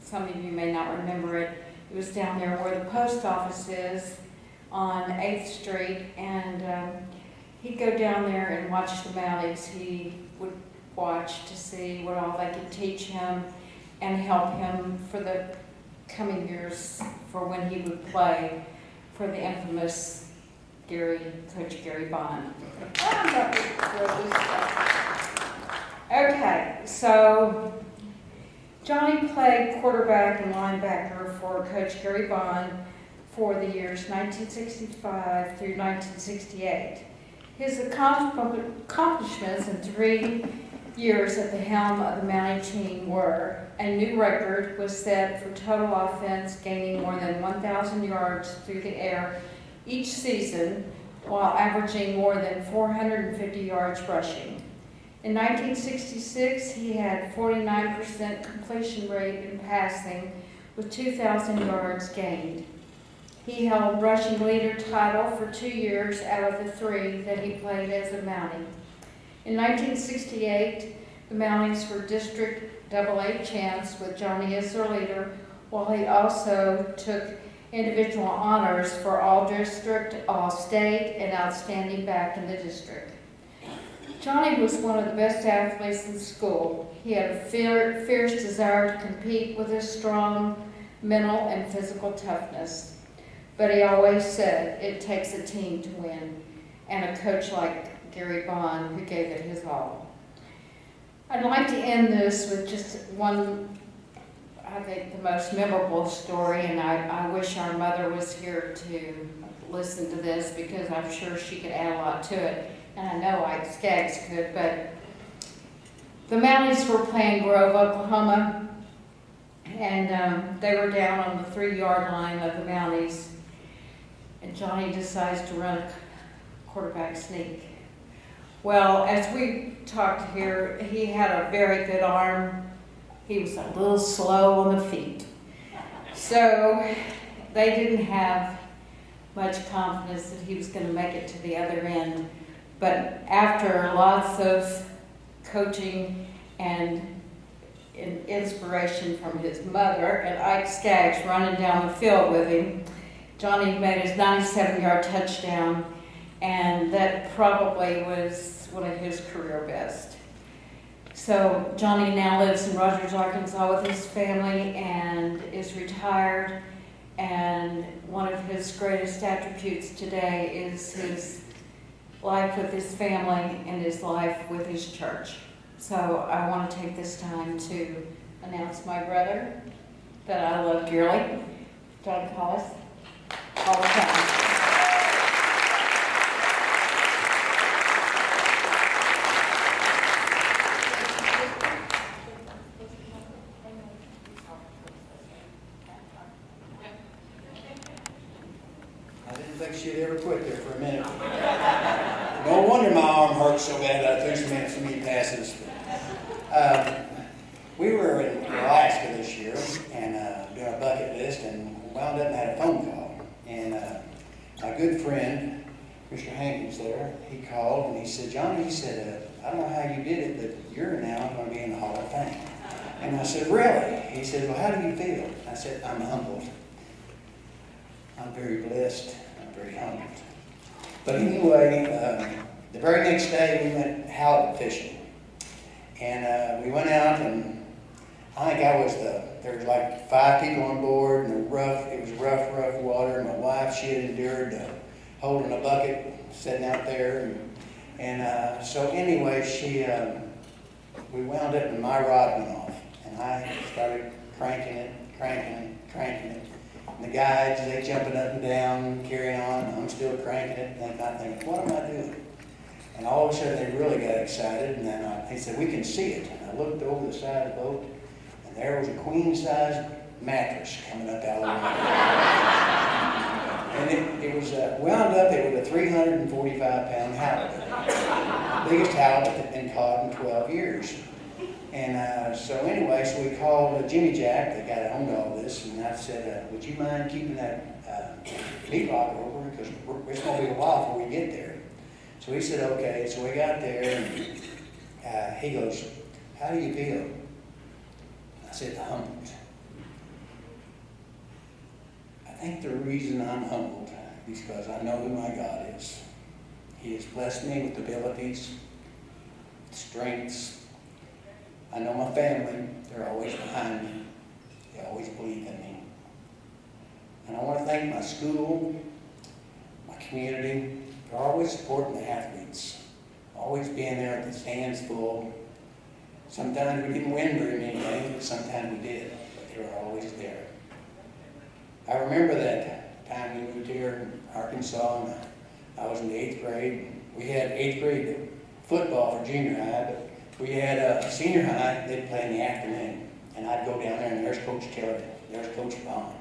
Some of you may not remember it. It was down there where the post office is on 8th Street, and he'd go down there and watch the Mounties. He would watch to see what all they could teach him and help him for the coming years for when he would play for the infamous Coach Gary Bond. Okay, so Johnny played quarterback and linebacker for Coach Gary Bond for the years 1965 through 1968. His accomplishments in 3 years at the helm of the Mountie team were: a new record was set for total offense, gaining more than 1,000 yards through the air each season, while averaging more than 450 yards rushing. In 1966, he had 49% completion rate in passing with 2,000 yards gained. He held rushing leader title for 2 years out of the 3 that he played as a Mountie. In 1968, the Mounties were District AA champs with Johnny as their leader, while he also took individual honors for All-District, All-State, and Outstanding Back in the district. Johnny was one of the best athletes in school. He had a fierce desire to compete with his strong mental and physical toughness. But he always said it takes a team to win, and a coach like Gary Bond who gave it his all. I'd like to end this with just one, I think, the most memorable story, and I wish our mother was here to listen to this because I'm sure she could add a lot to it, and I know Ike Skaggs could, but the Mounties were playing Grove, Oklahoma, and they were down on the 3-yard line of the Mounties, and Johnny decides to run a quarterback sneak. Well, as we talked here, he had a very good arm. He was a little slow on the feet. So they didn't have much confidence that he was going to make it to the other end. But after lots of coaching and inspiration from his mother and Ike Skaggs running down the field with him, Johnny made his 97-yard touchdown, and that probably was one of his career best. So Johnny now lives in Rogers, Arkansas with his family and is retired, and one of his greatest attributes today is his life with his family and his life with his church. So I want to take this time to announce my brother that I love dearly, John Collis, all the time. quick there for a minute. No wonder my arm hurts so bad that I threw some minutes for me passes. We were in Alaska this year and doing a bucket list and wound up and had a phone call. And my good friend, Mr. Hankins there, he called and he said, Johnny, he said, I don't know how you did it, but you're now going to be in the Hall of Fame. And I said, really? He said, well, how do you feel? I said, I'm humbled. I'm very blessed. I'm very humbled. But anyway, the very next day we went halibut fishing. And we went out and I think there was like 5 people on board and it was rough water. And my wife, she had endured holding a bucket, sitting out there. And so anyway, we wound up and my rod went off. And I started cranking it. And the guys, they jumping up and down, carrying on. I'm still cranking it. And I'm thinking, what am I doing? And all of a sudden, they really got excited. And then he said, we can see it. And I looked over the side of the boat, and there was a queen-sized mattress coming up out of the water. And it was wound up. It was a 345-pound halibut. Biggest halibut that had been caught in 12 years. And so anyway, so we called Jimmy Jack, the guy that owned all this, and I said, would you mind keeping that meat locker over? Because it's going to be a while before we get there. So he said, okay. So we got there, and he goes, how do you feel? I said, humbled. I think the reason I'm humbled is because I know who my God is. He has blessed me with abilities, strengths. I know my family, they're always behind me. They always believe in me. And I want to thank my school, my community, for always supporting the athletes. Always being there at the stands full. Sometimes we didn't win very many games, but sometimes we did. But they were always there. I remember that time we moved here in Arkansas, and I was in the 8th grade. We had 8th grade football for junior high, but we had senior high, they'd play in the afternoon. And I'd go down there and there's Coach Kelly, there's Coach Bond.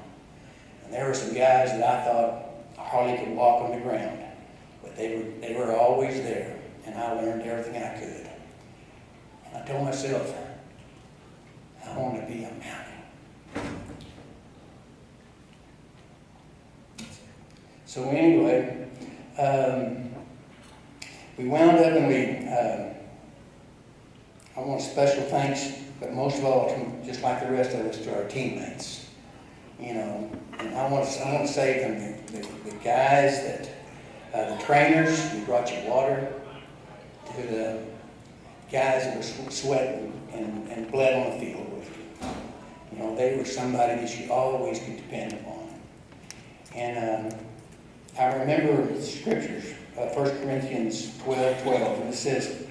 And there were some guys that I thought hardly could walk on the ground. But they were always there. And I learned everything I could. And I told myself, I want to be a Mountie. So anyway, we wound up and I want special thanks, but most of all, just like the rest of us, to our teammates. You know, and I want to say from the guys that, the trainers who brought you water, to the guys that were sweating and bled on the field with you. You know, they were somebody that you always could depend upon. And I remember the scriptures, 1 Corinthians 12:12, and it says,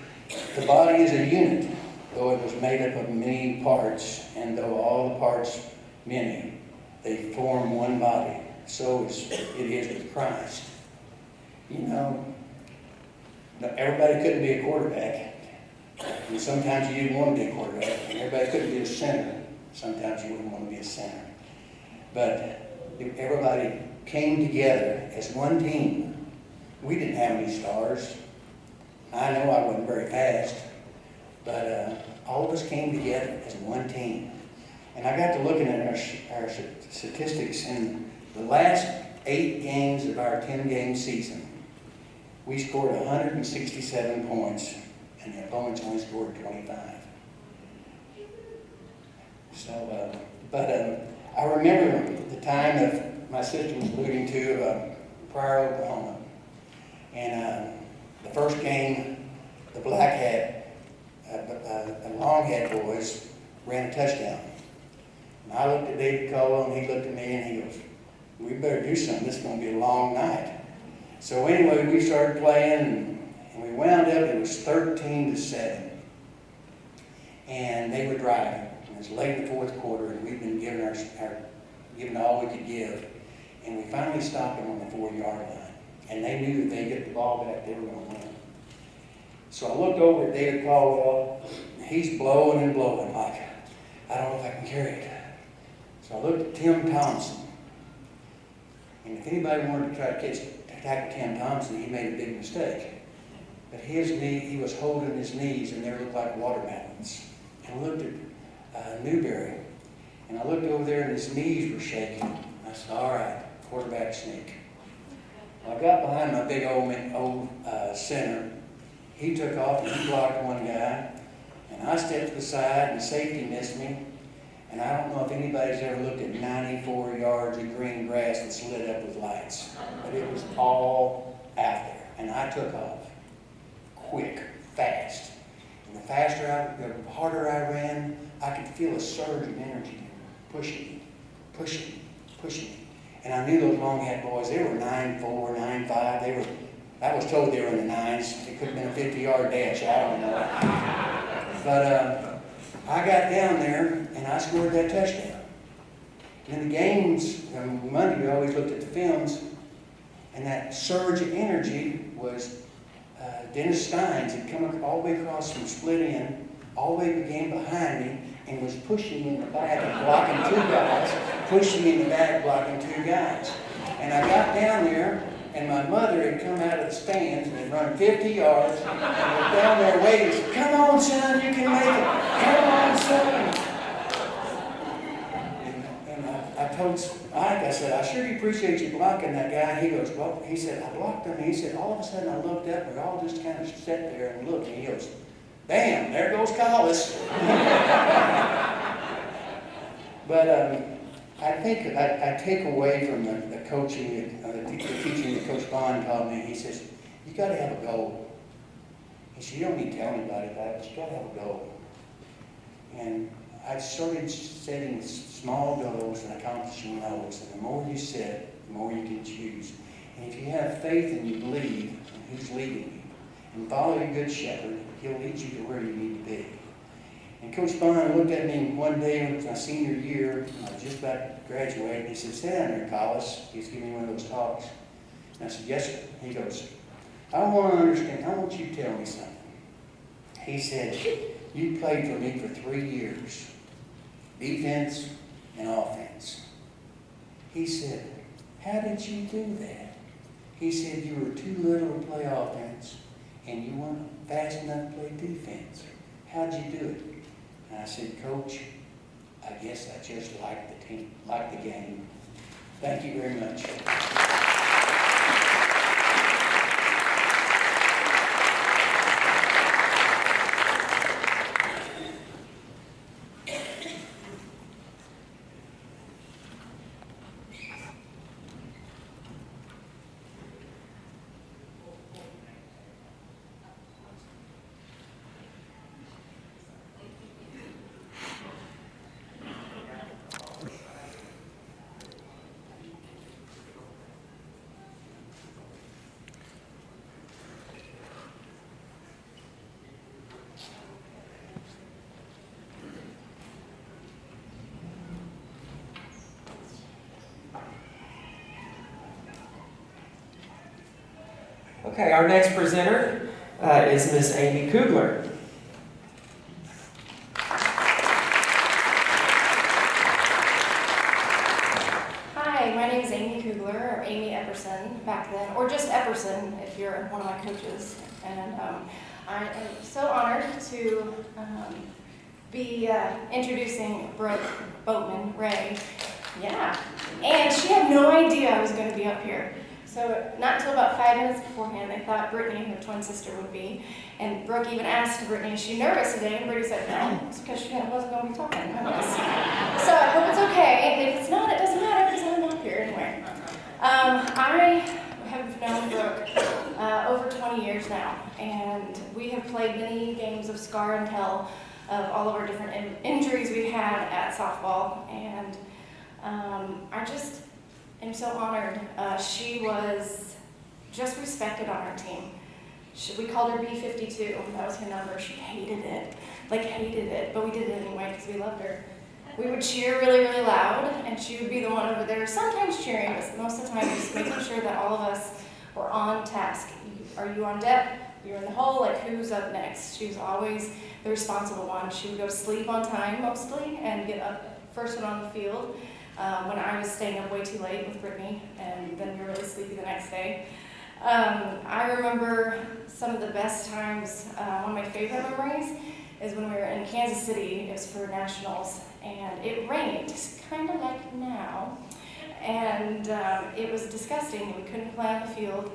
the body is a unit, though it was made up of many parts, and though all the parts many, they form one body. So it is with Christ. You know, everybody couldn't be a quarterback. And sometimes you didn't want to be a quarterback. And everybody couldn't be a center. Sometimes you wouldn't want to be a center. But everybody came together as one team. We didn't have any stars. I know I wasn't very fast, but all of us came together as one team. And I got to looking at our statistics. In the last 8 games of our 10-game season, we scored 167 points, and the opponents only scored 25. So, I remember the time that my sister was alluding to Pryor, Oklahoma. And the first game, the black hat, the long hat boys ran a touchdown. And I looked at David Cole, and he looked at me, and he goes, we better do something. This is going to be a long night. So anyway, we started playing, and we wound up, it was 13-7. And they were driving. It was late in the 4th quarter, and we'd been giving all we could give. And we finally stopped them on the 4-yard line. And they knew that they get the ball back, they were going to win. So I looked over at David Caldwell. He's blowing and blowing like, I don't know if I can carry it. So I looked at Tim Thompson. And if anybody wanted to try to tackled Cam Thompson, he made a big mistake. But his knee, he was holding his knees, and they looked like watermelons. And I looked at Newberry, and I looked over there, and his knees were shaking. I said, all right, quarterback sneak. Well, I got behind my big old center. He took off, and he blocked one guy. And I stepped to the side, and the safety missed me. And I don't know if anybody's ever looked at 94 yards of green grass that's lit up with lights. But it was all out there. And I took off. Quick, fast. And the harder I ran, I could feel a surge of energy pushing me, pushing me, pushing me. And I knew those long-hat boys, they were 9'4", 9'5". I was told they were in the 9s. It could have been a 50-yard dash, I don't know. But I got down there, and I scored that touchdown. And in the games, on Monday, we always looked at the films, and that surge of energy was Dennis Steins had come all the way across from split end, all the way began behind me, and was pushing me in the back and blocking 2 guys, pushing me in the back, blocking 2 guys. And I got down there, and my mother had come out of the stands and had run 50 yards, and was down there waiting and said, come on, son, you can make it. Come on, son. And I told Ike, I said, I sure appreciate you blocking that guy. He goes, well, he said, I blocked him. He said, all of a sudden I looked up, and we all just kind of sat there and looked, and he goes, bam, there goes Collis. But I think I take away from the coaching, the teaching that Coach Bond taught me. He says, you got to have a goal. He said, you don't need to tell anybody that, but you got to have a goal. And I started setting small goals and accomplishing those. And the more you set, the more you can choose. And if you have faith and you believe in who's leading you, and follow your good shepherd, he'll lead you to where you need to be. And Coach Bond looked at me one day in my senior year, and I was just about to graduate, and he said, sit down there, Collis. He was giving me one of those talks. And I said, yes, sir. He goes, I want to understand, I want you to tell me something. He said, you played for me for 3 years, defense and offense. He said, how did you do that? He said, you were too little to play offense, and you weren't fast enough to play defense. How'd you do it? And I said, Coach, I guess I just like the team, like the game. Thank you very much. Okay, our next presenter is Miss Amy Kugler. Hi, my name is Amy Kugler, or Amy Epperson back then, or just Epperson if you're one of my coaches. And I am so honored to be introducing Brooke Boatman Ray. Yeah, and she had no idea I was going to be up here. So not until about 5 minutes beforehand, they thought Brittany, her twin sister, would be. And Brooke even asked Brittany, is she nervous today? And Brittany said, no, it's because she wasn't going to be talking. So I hope it's okay. And if it's not, it doesn't matter because I'm up here anyway. I have known Brooke over 20 years now. And we have played many games of scar and tell of all of our different injuries we've had at softball. And I just am so honored. She was just respected on our team. We called her B52. That was her number. She hated it, but we did it anyway because we loved her. We would cheer really, really loud, and she would be the one over there, sometimes cheering, but most of the time just making sure that all of us were on task. Are you on deck? You're in the hole, like who's up next? She was always the responsible one. She would go to sleep on time mostly and get up first one on the field. When I was staying up way too late with Brittany, and then we were really sleepy the next day. I remember some of the best times. One of my favorite memories is when we were in Kansas City. It was for nationals, and it rained, kind of like now. And it was disgusting. We couldn't play on the field,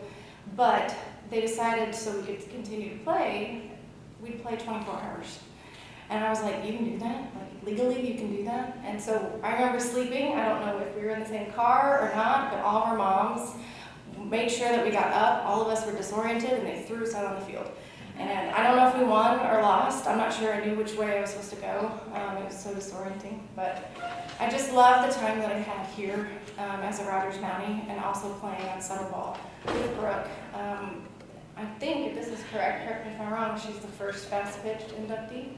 but they decided so we could continue to play, we'd play 24 hours. And I was like, you can do that? Like, legally, you can do that? And so I remember sleeping. I don't know if we were in the same car or not, but all of our moms made sure that we got up. All of us were disoriented, and they threw us out on the field. And I don't know if we won or lost. I'm not sure I knew which way I was supposed to go. It was so disorienting. But I just love the time that I had here as a Rogers Mountie, and also playing on summer ball with Brooke. I think, if this is correct me if I'm wrong, she's the first fast-pitched inductee.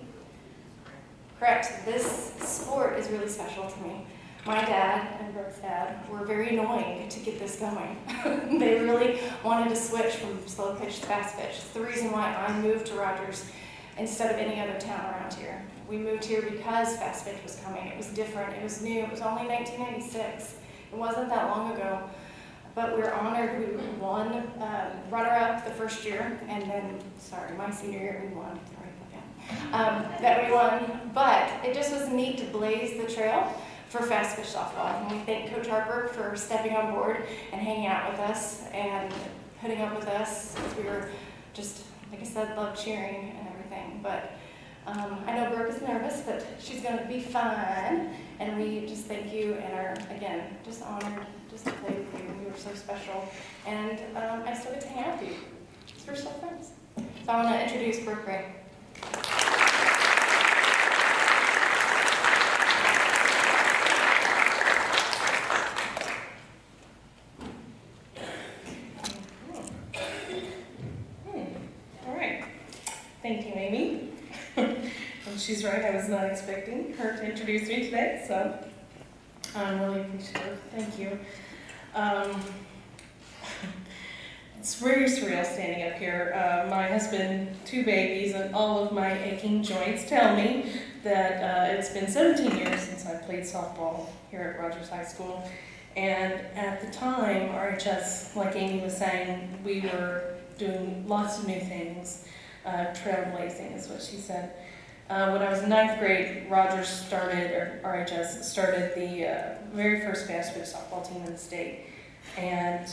Correct. This sport is really special to me. My dad and Brooke's dad were very annoying to get this going. They really wanted to switch from slow pitch to fast pitch. It's the reason why I moved to Rogers instead of any other town around here. We moved here because fast pitch was coming. It was different. It was new. It was only 1996. It wasn't that long ago. But we were honored. We won runner-up the first year, and then, my senior year we won. That we won. But it just was neat to blaze the trail for fast pitch softball. And we thank Coach Harper for stepping on board and hanging out with us and putting up with us. We were just, like I said, loved cheering and everything. But I know Brooke is nervous, but she's going to be fine. And we just thank you and are, again, just honored just to play with you. You were so special. And I still get to hang out with you. We're still friends. So I want to introduce Brooke Gray. Thank you, Amy. And she's right, I was not expecting her to introduce me today, so I'm really appreciative. Thank you. It's very surreal standing up here. My husband, 2 babies, and all of my aching joints tell me that it's been 17 years since I played softball here at Rogers High School. And at the time, RHS, like Amy was saying, we were doing lots of new things. Trailblazing is what she said. When I was in 9th grade, RHS started the very first fast pitch softball team in the state, and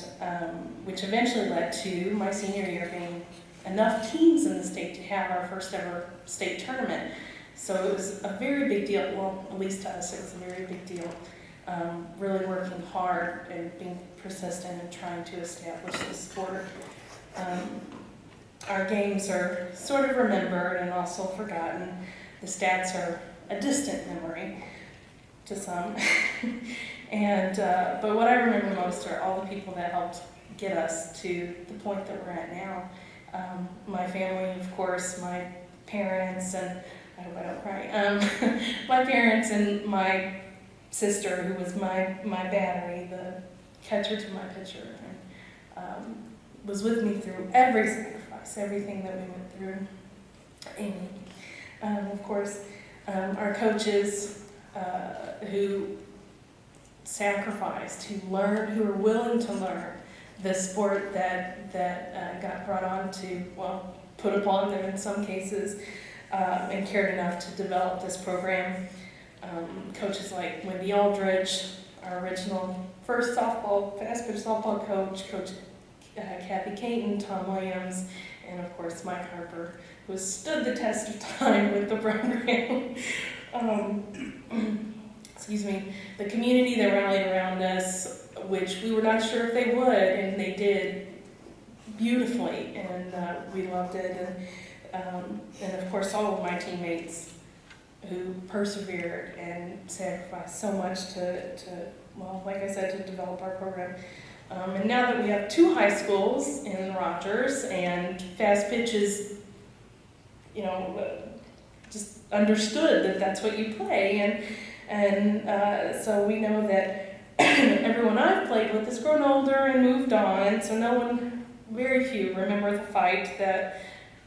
which eventually led to my senior year being enough teams in the state to have our first ever state tournament. So it was a very big deal. Well, at least to us, it was a very big deal. Really working hard and being persistent and trying to establish the sport. Our games are sort of remembered and also forgotten. The stats are a distant memory to some. But what I remember most are all the people that helped get us to the point that we're at now. My family, of course, my parents, and I hope I don't cry. My parents and my sister, who was my battery, the catcher to my pitcher, and was with me through every sacrifice, everything that we went through. And of course, our coaches who sacrificed, who learned, who were willing to learn the sport that got brought on to, well, put upon them in some cases, and cared enough to develop this program. Coaches like Wendy Aldridge, our original first fast pitch softball coach, Coach Kathy Caton, Tom Williams, and of course Mike Harper, who has stood the test of time with the program. Excuse me. The community that rallied around us, which we were not sure if they would, and they did beautifully, and we loved it. And of course all of my teammates who persevered and sacrificed so much to well, like I said, to develop our program. And now that we have 2 high schools in Rogers, and fast pitch is, just understood that that's what you play, and so we know that everyone I've played with has grown older and moved on, so very few remember the fight that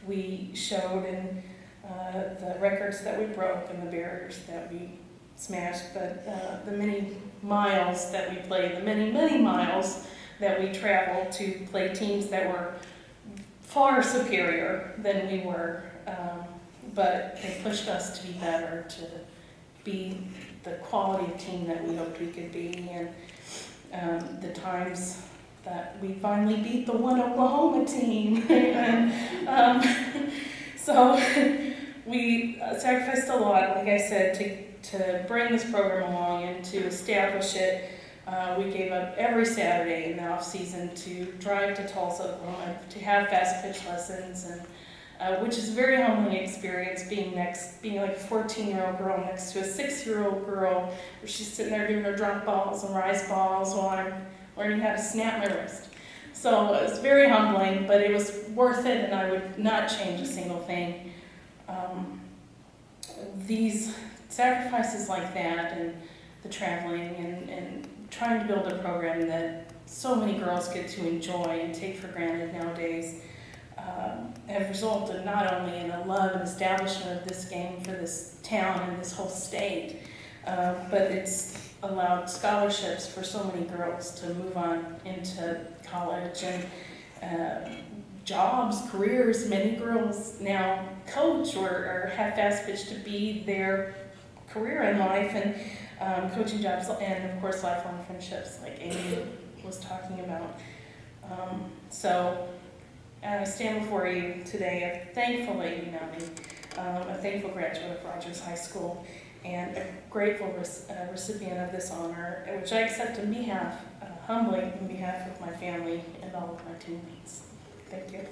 we showed, and the records that we broke, and the barriers that we smashed, but the many miles that we played, the many, many miles that we traveled to play teams that were far superior than we were, but they pushed us to be better, to be the quality of team that we hoped we could be. And the times that we finally beat the one Oklahoma team. And, so we sacrificed a lot, like I said, to bring this program along and to establish it. We gave up every Saturday in the off season to drive to Tulsa, Oklahoma, to have fast pitch lessons, and which is a very humbling experience, being like a 14-year-old girl next to a 6-year-old girl, where she's sitting there doing her drop balls and rise balls while I'm learning how to snap my wrist. So it was very humbling, but it was worth it, and I would not change a single thing. These sacrifices like that, and the traveling, and trying to build a program that so many girls get to enjoy and take for granted nowadays, have resulted not only in a love and establishment of this game for this town and this whole state, but it's allowed scholarships for so many girls to move on into college and jobs, careers. Many girls now coach or have fast pitch to be their career in life, and coaching jobs, and of course lifelong friendships like Amy was talking about. So I stand before you today a thankful lady Mountie, a thankful graduate of Rogers High School, and a grateful recipient of this honor, which I accept on behalf, humbly on behalf of my family and all of my teammates. Thank you.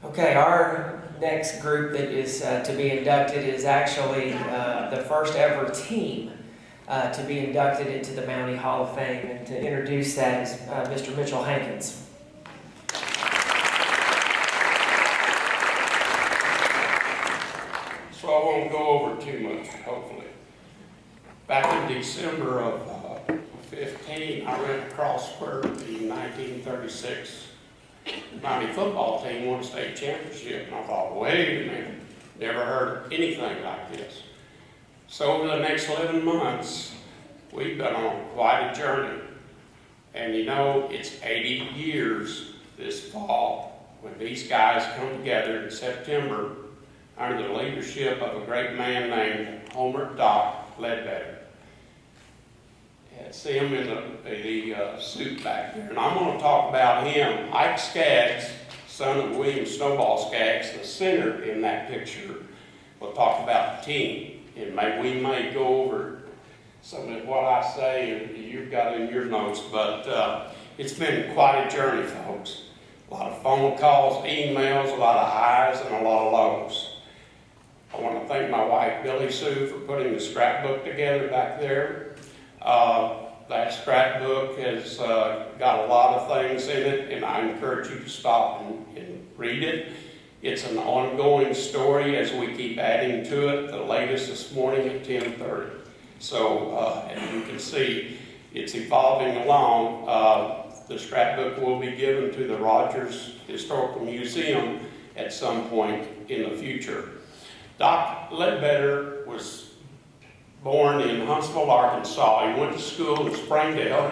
Okay, our next group that is to be inducted is actually the first ever team to be inducted into the Mountie Hall of Fame. And to introduce that is Mr. Mitchell Hankins. So I won't go over too much, hopefully. Back in December of 15, I ran across where the 1936 Mountie football team won a state championship, and I thought, wait a minute, never heard anything like this. So over the next 11 months, we've been on quite a journey. And you know, it's 80 years this fall when these guys come together in September under the leadership of a great man named Homer Doc Ledbetter. See him in the suit back there. And I'm going to talk about him. Ike Skaggs, son of William Snowball Skaggs, the center in that picture, will talk about the team. And we may go over some of what I say and you've got in your notes, but it's been quite a journey, folks. A lot of phone calls, emails, a lot of highs and a lot of lows. I want to thank my wife, Billy Sue, for putting the scrapbook together back there. That scrapbook has got a lot of things in it, and I encourage you to stop and read it. It's an ongoing story as we keep adding to it. The latest this morning at 10:30. So, as you can see, it's evolving along. The scrapbook will be given to the Rogers Historical Museum at some point in the future. Doc Ledbetter was born in Huntsville, Arkansas. He went to school in Springdale,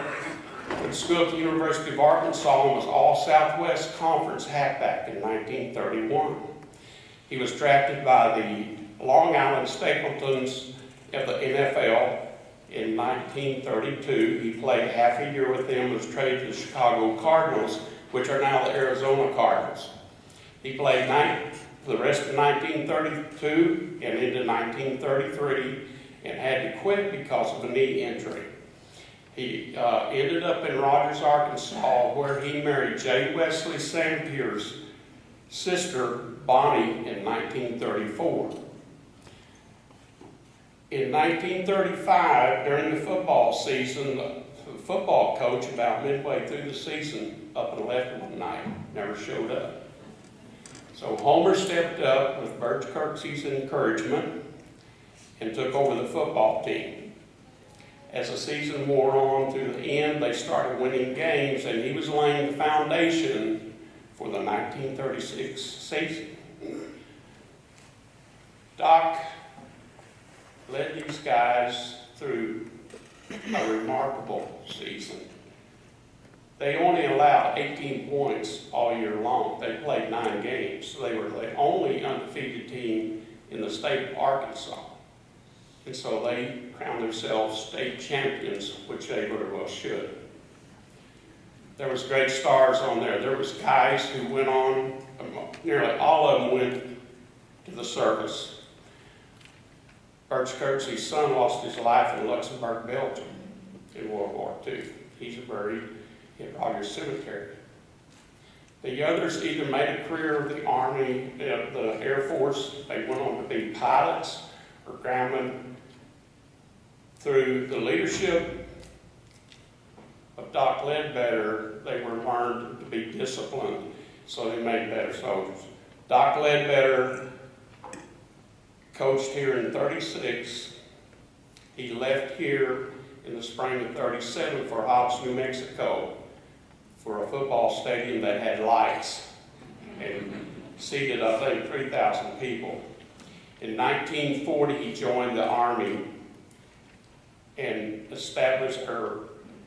went to school at the University of Arkansas, and was all Southwest Conference halfback in 1931. He was drafted by the Long Island Stapletons of the NFL in 1932. He played half a year with them, was traded to the Chicago Cardinals, which are now the Arizona Cardinals. He played the rest of 1932 and into 1933, and had to quit because of a knee injury. He ended up in Rogers, Arkansas, where he married J. Wesley Sampiers, sister Bonnie in 1934. In 1935, during the football season, the football coach about midway through the season up and left one night, never showed up. So Homer stepped up with Bert Kirksey's encouragement and took over the football team. As the season wore on to the end, they started winning games, and he was laying the foundation for the 1936 season. Doc led these guys through a remarkable season. They only allowed 18 points all year long. They played 9 games. So they were the only undefeated team in the state of Arkansas. And so they crowned themselves state champions, which they very well should. There was great stars on there. There was guys who went on, nearly all of them went to the service. Bert Kirksey's son lost his life in Luxembourg, Belgium in World War II. He's buried in Rogers Cemetery. The others either made a career with the Army, the Air Force. They went on to be pilots or groundmen. Through the leadership of Doc Ledbetter, they were learned to be disciplined, so they made better soldiers. Doc Ledbetter coached here in 36. He left here in the spring of 37 for Hobbs, New Mexico, for a football stadium that had lights and seated, I think, 3,000 people. In 1940, he joined the Army and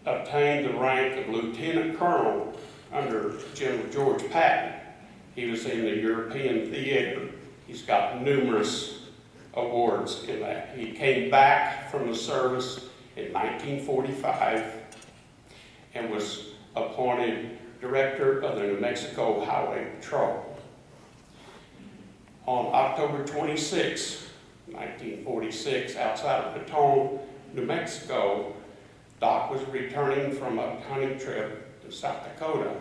obtained the rank of Lieutenant Colonel under General George Patton. He was in the European theater. He's got numerous awards in that. He came back from the service in 1945 and was appointed Director of the New Mexico Highway Patrol. On October 26, 1946, outside of Raton, New Mexico, Doc was returning from a hunting trip to South Dakota.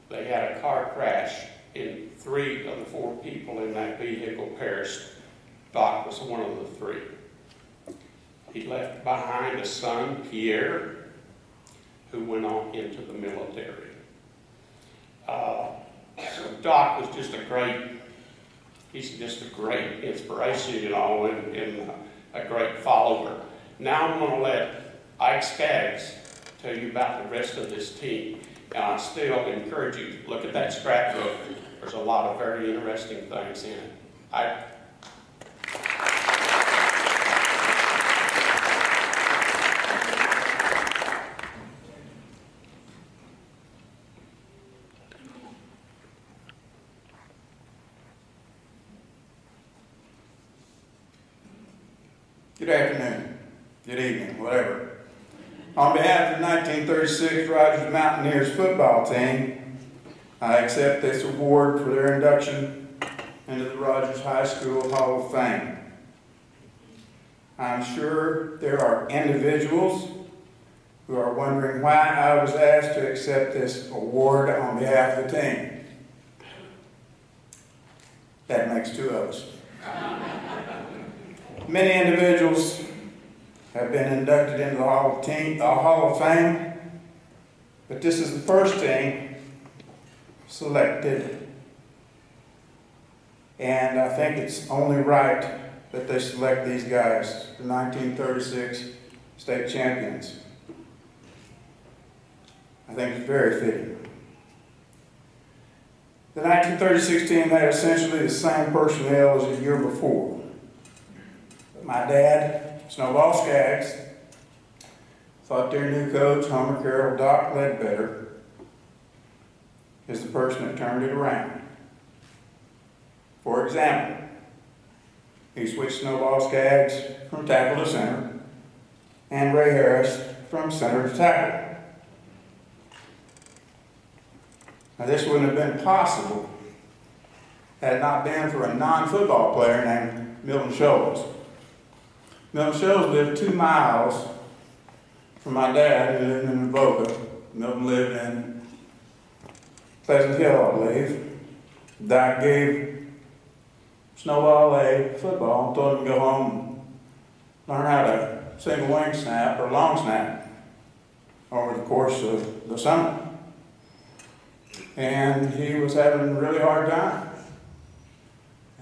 They had a car crash and 3 of the 4 people in that vehicle perished. Doc was one of the 3. He left behind a son, Pierre, who went on into the military. So Doc was just he's just a great inspiration, and a great follower. Now I'm going to let Ike Skaggs tell you about the rest of this team. And I still encourage you to look at that scrapbook. There's a lot of very interesting things in it. Good afternoon, good evening, whatever. On behalf of the 1936 Rogers Mountaineers football team, I accept this award for their induction into the Rogers High School Hall of Fame. I'm sure there are individuals who are wondering why I was asked to accept this award on behalf of the team. That makes 2 of us. Many individuals have been inducted into the Hall of Fame, but this is the first team selected, and I think it's only right that they select these guys, the 1936 state champions. I think it's very fitting. The 1936 team had essentially the same personnel as the year before. My dad, Snowball Skaggs, thought their new coach, Homer Carroll, Doc Ledbetter, is the person that turned it around. For example, he switched Snowball Skaggs from tackle to center and Ray Harris from center to tackle. Now this wouldn't have been possible had it not been for a non-football player named Milton Scholes. Milton Scholes lived 2 miles from my dad, who lived in Avoca. Milton lived in Pleasant Hill, I believe. Doc gave Snowball a football and told him to go home and learn how to single wing snap or long snap over the course of the summer. And he was having a really hard time.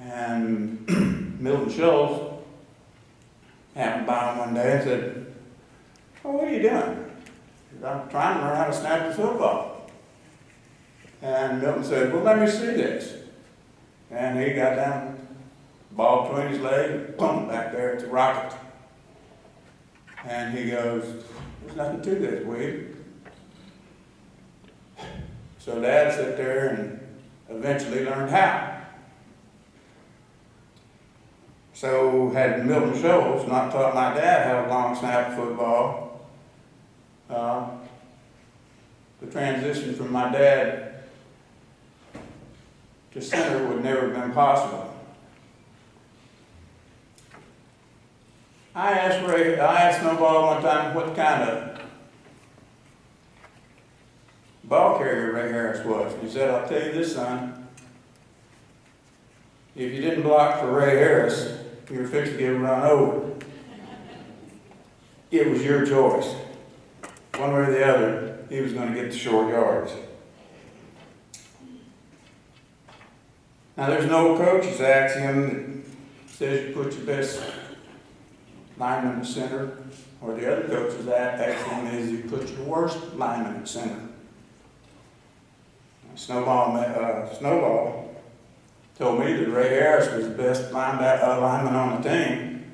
And Milton Schultz happened by him one day and said, "Oh, what are you doing?" He said, "I'm trying to learn how to snap the football." And Milton said, "Well, let me see this." And he got down, ball between his legs, boom, back there at the rocket. And he goes, "There's nothing to this, Weed." So Dad sat there and eventually learned how. So had Milton Schultz not taught my dad how to long snap football, the transition from my dad to center would never have been possible. I asked Snowball one time what kind of ball carrier Ray Harris was. He said, "I'll tell you this, son. If you didn't block for Ray Harris, you were fixed to get run over. It was your choice. One way or the other, he was going to get the short yards." Now, there's no coach's axiom that says you put your best lineman at center, or the other coach's axiom is you put your worst lineman at center. Snowball told me that Ray Harris was the best lineman on the team.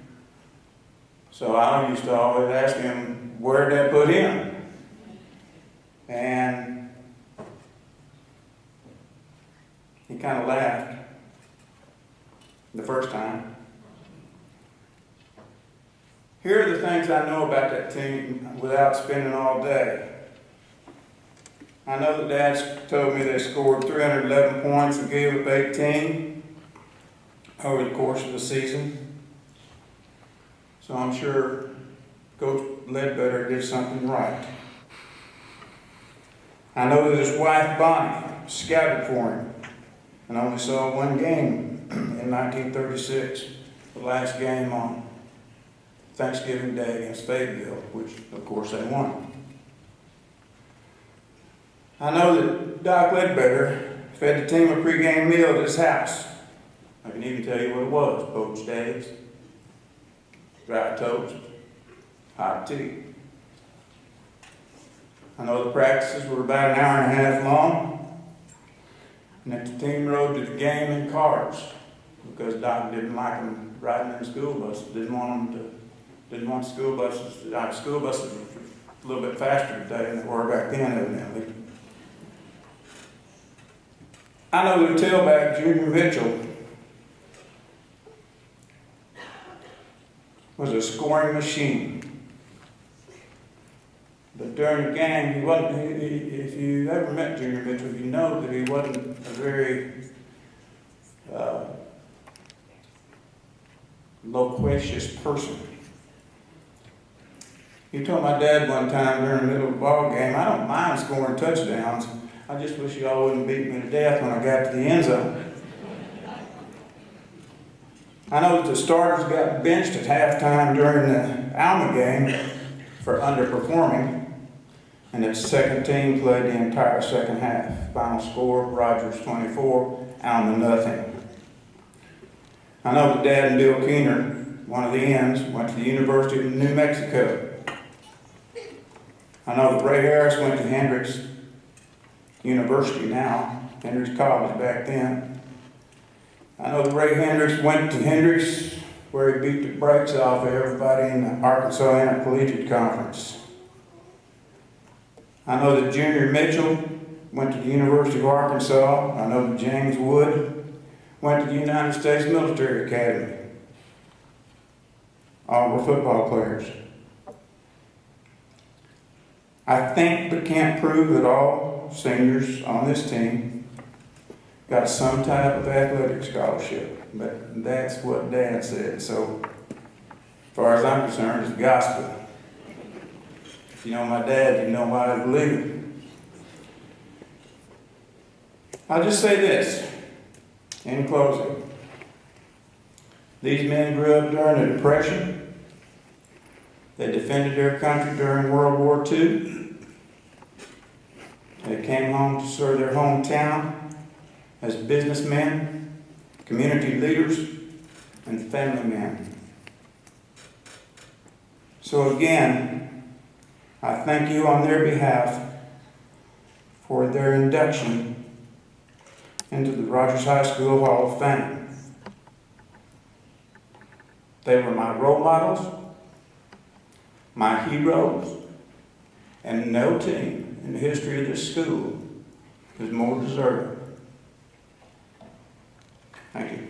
So I used to always ask him, where'd that put him? And he kind of laughed the first time. Here are the things I know about that team without spending all day. I know that Dad's told me they scored 311 points and gave up 18 over the course of the season. So I'm sure Coach Ledbetter did something right. I know that his wife Bonnie scouted for him and only saw one game in 1936, the last game on Thanksgiving Day against Fayetteville, which of course they won. I know that Doc Ledbetter fed the team a pregame meal at his house. I can even tell you what it was: poached eggs, dry toast, hot tea. I know the practices were about an hour and a half long, and that the team rode to the game in cars because Doc didn't like them riding in school buses. Didn't want school buses. School buses were a little bit faster today than they were back then, evidently. I know the tailback, Junior Mitchell, was a scoring machine. But during the game, he wasn't. If you ever met Junior Mitchell, you know that he wasn't a very loquacious person. He told my dad one time during the middle of the ball game, "I don't mind scoring touchdowns. I just wish y'all wouldn't beat me to death when I got to the end zone." I know that the starters got benched at halftime during the Alma game for underperforming, and that the second team played the entire second half. Final score, Rogers 24, Alma nothing. I know that Dad and Bill Keener, one of the ends, went to the University of New Mexico. I know that Ray Harris went to Hendrix University now, Hendrix College back then. I know that Ray Hendrix went to Hendrix, where he beat the brakes off of everybody in the Arkansas Intercollegiate Conference. I know that Junior Mitchell went to the University of Arkansas. I know that James Wood went to the United States Military Academy. All were football players. I think but can't prove that all seniors on this team got some type of athletic scholarship, but that's what Dad said. So, as far as I'm concerned, it's gospel. If you know my dad, you know why I believe it. I'll just say this. In closing, these men grew up during the Depression. They defended their country during World War II. They came home to serve their hometown as businessmen, community leaders, and family men. So again, I thank you on their behalf for their induction into the Rogers High School Hall of Fame. They were my role models, my heroes, and no team in the history of this school is more deserving. Thank you.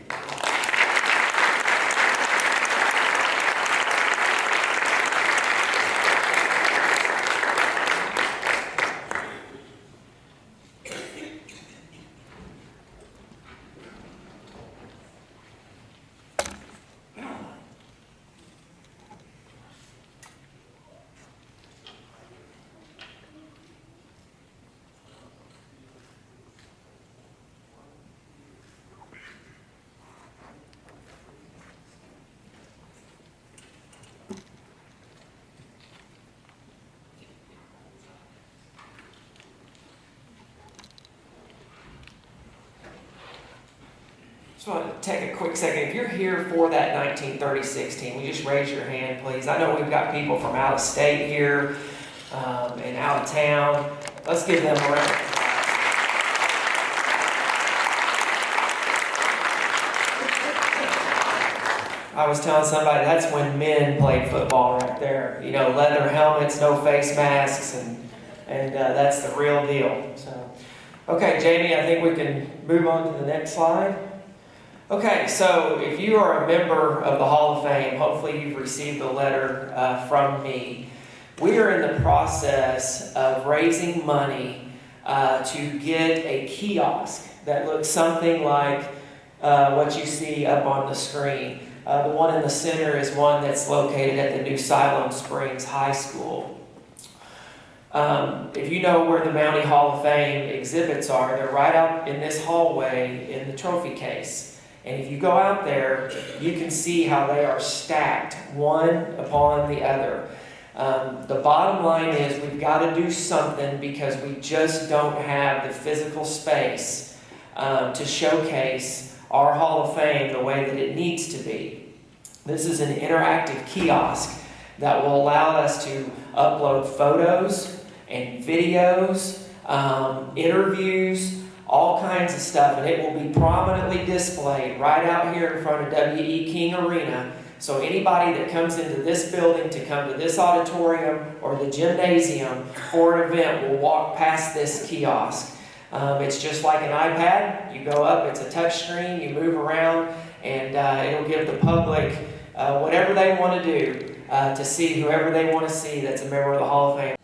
Just want to take a quick second. If you're here for that 1936 team, will you just raise your hand, please? I know we've got people from out of state here and out of town. Let's give them a round. I was telling somebody that's when men played football right there. You know, leather helmets, no face masks, and that's the real deal. So, okay, Jamie, I think we can move on to the next slide. Okay, so if you are a member of the Hall of Fame, hopefully you've received a letter from me. We are in the process of raising money to get a kiosk that looks something like what you see up on the screen. The one in the center is one that's located at the new Siloam Springs High School. If you know where the Mountie Hall of Fame exhibits are, they're right out in this hallway in the trophy case. And if you go out there, you can see how they are stacked one upon the other. The bottom line is we've got to do something because we just don't have the physical space to showcase our Hall of Fame the way that it needs to be. This is an interactive kiosk that will allow us to upload photos and videos, interviews, all kinds of stuff, and it will be prominently displayed right out here in front of W.E. King Arena. So anybody that comes into this building to come to this auditorium or the gymnasium for an event will walk past this kiosk. It's just like an iPad. You go up, it's a touch screen, you move around, and it'll give the public whatever they want to do to see whoever they want to see that's a member of the Hall of Fame.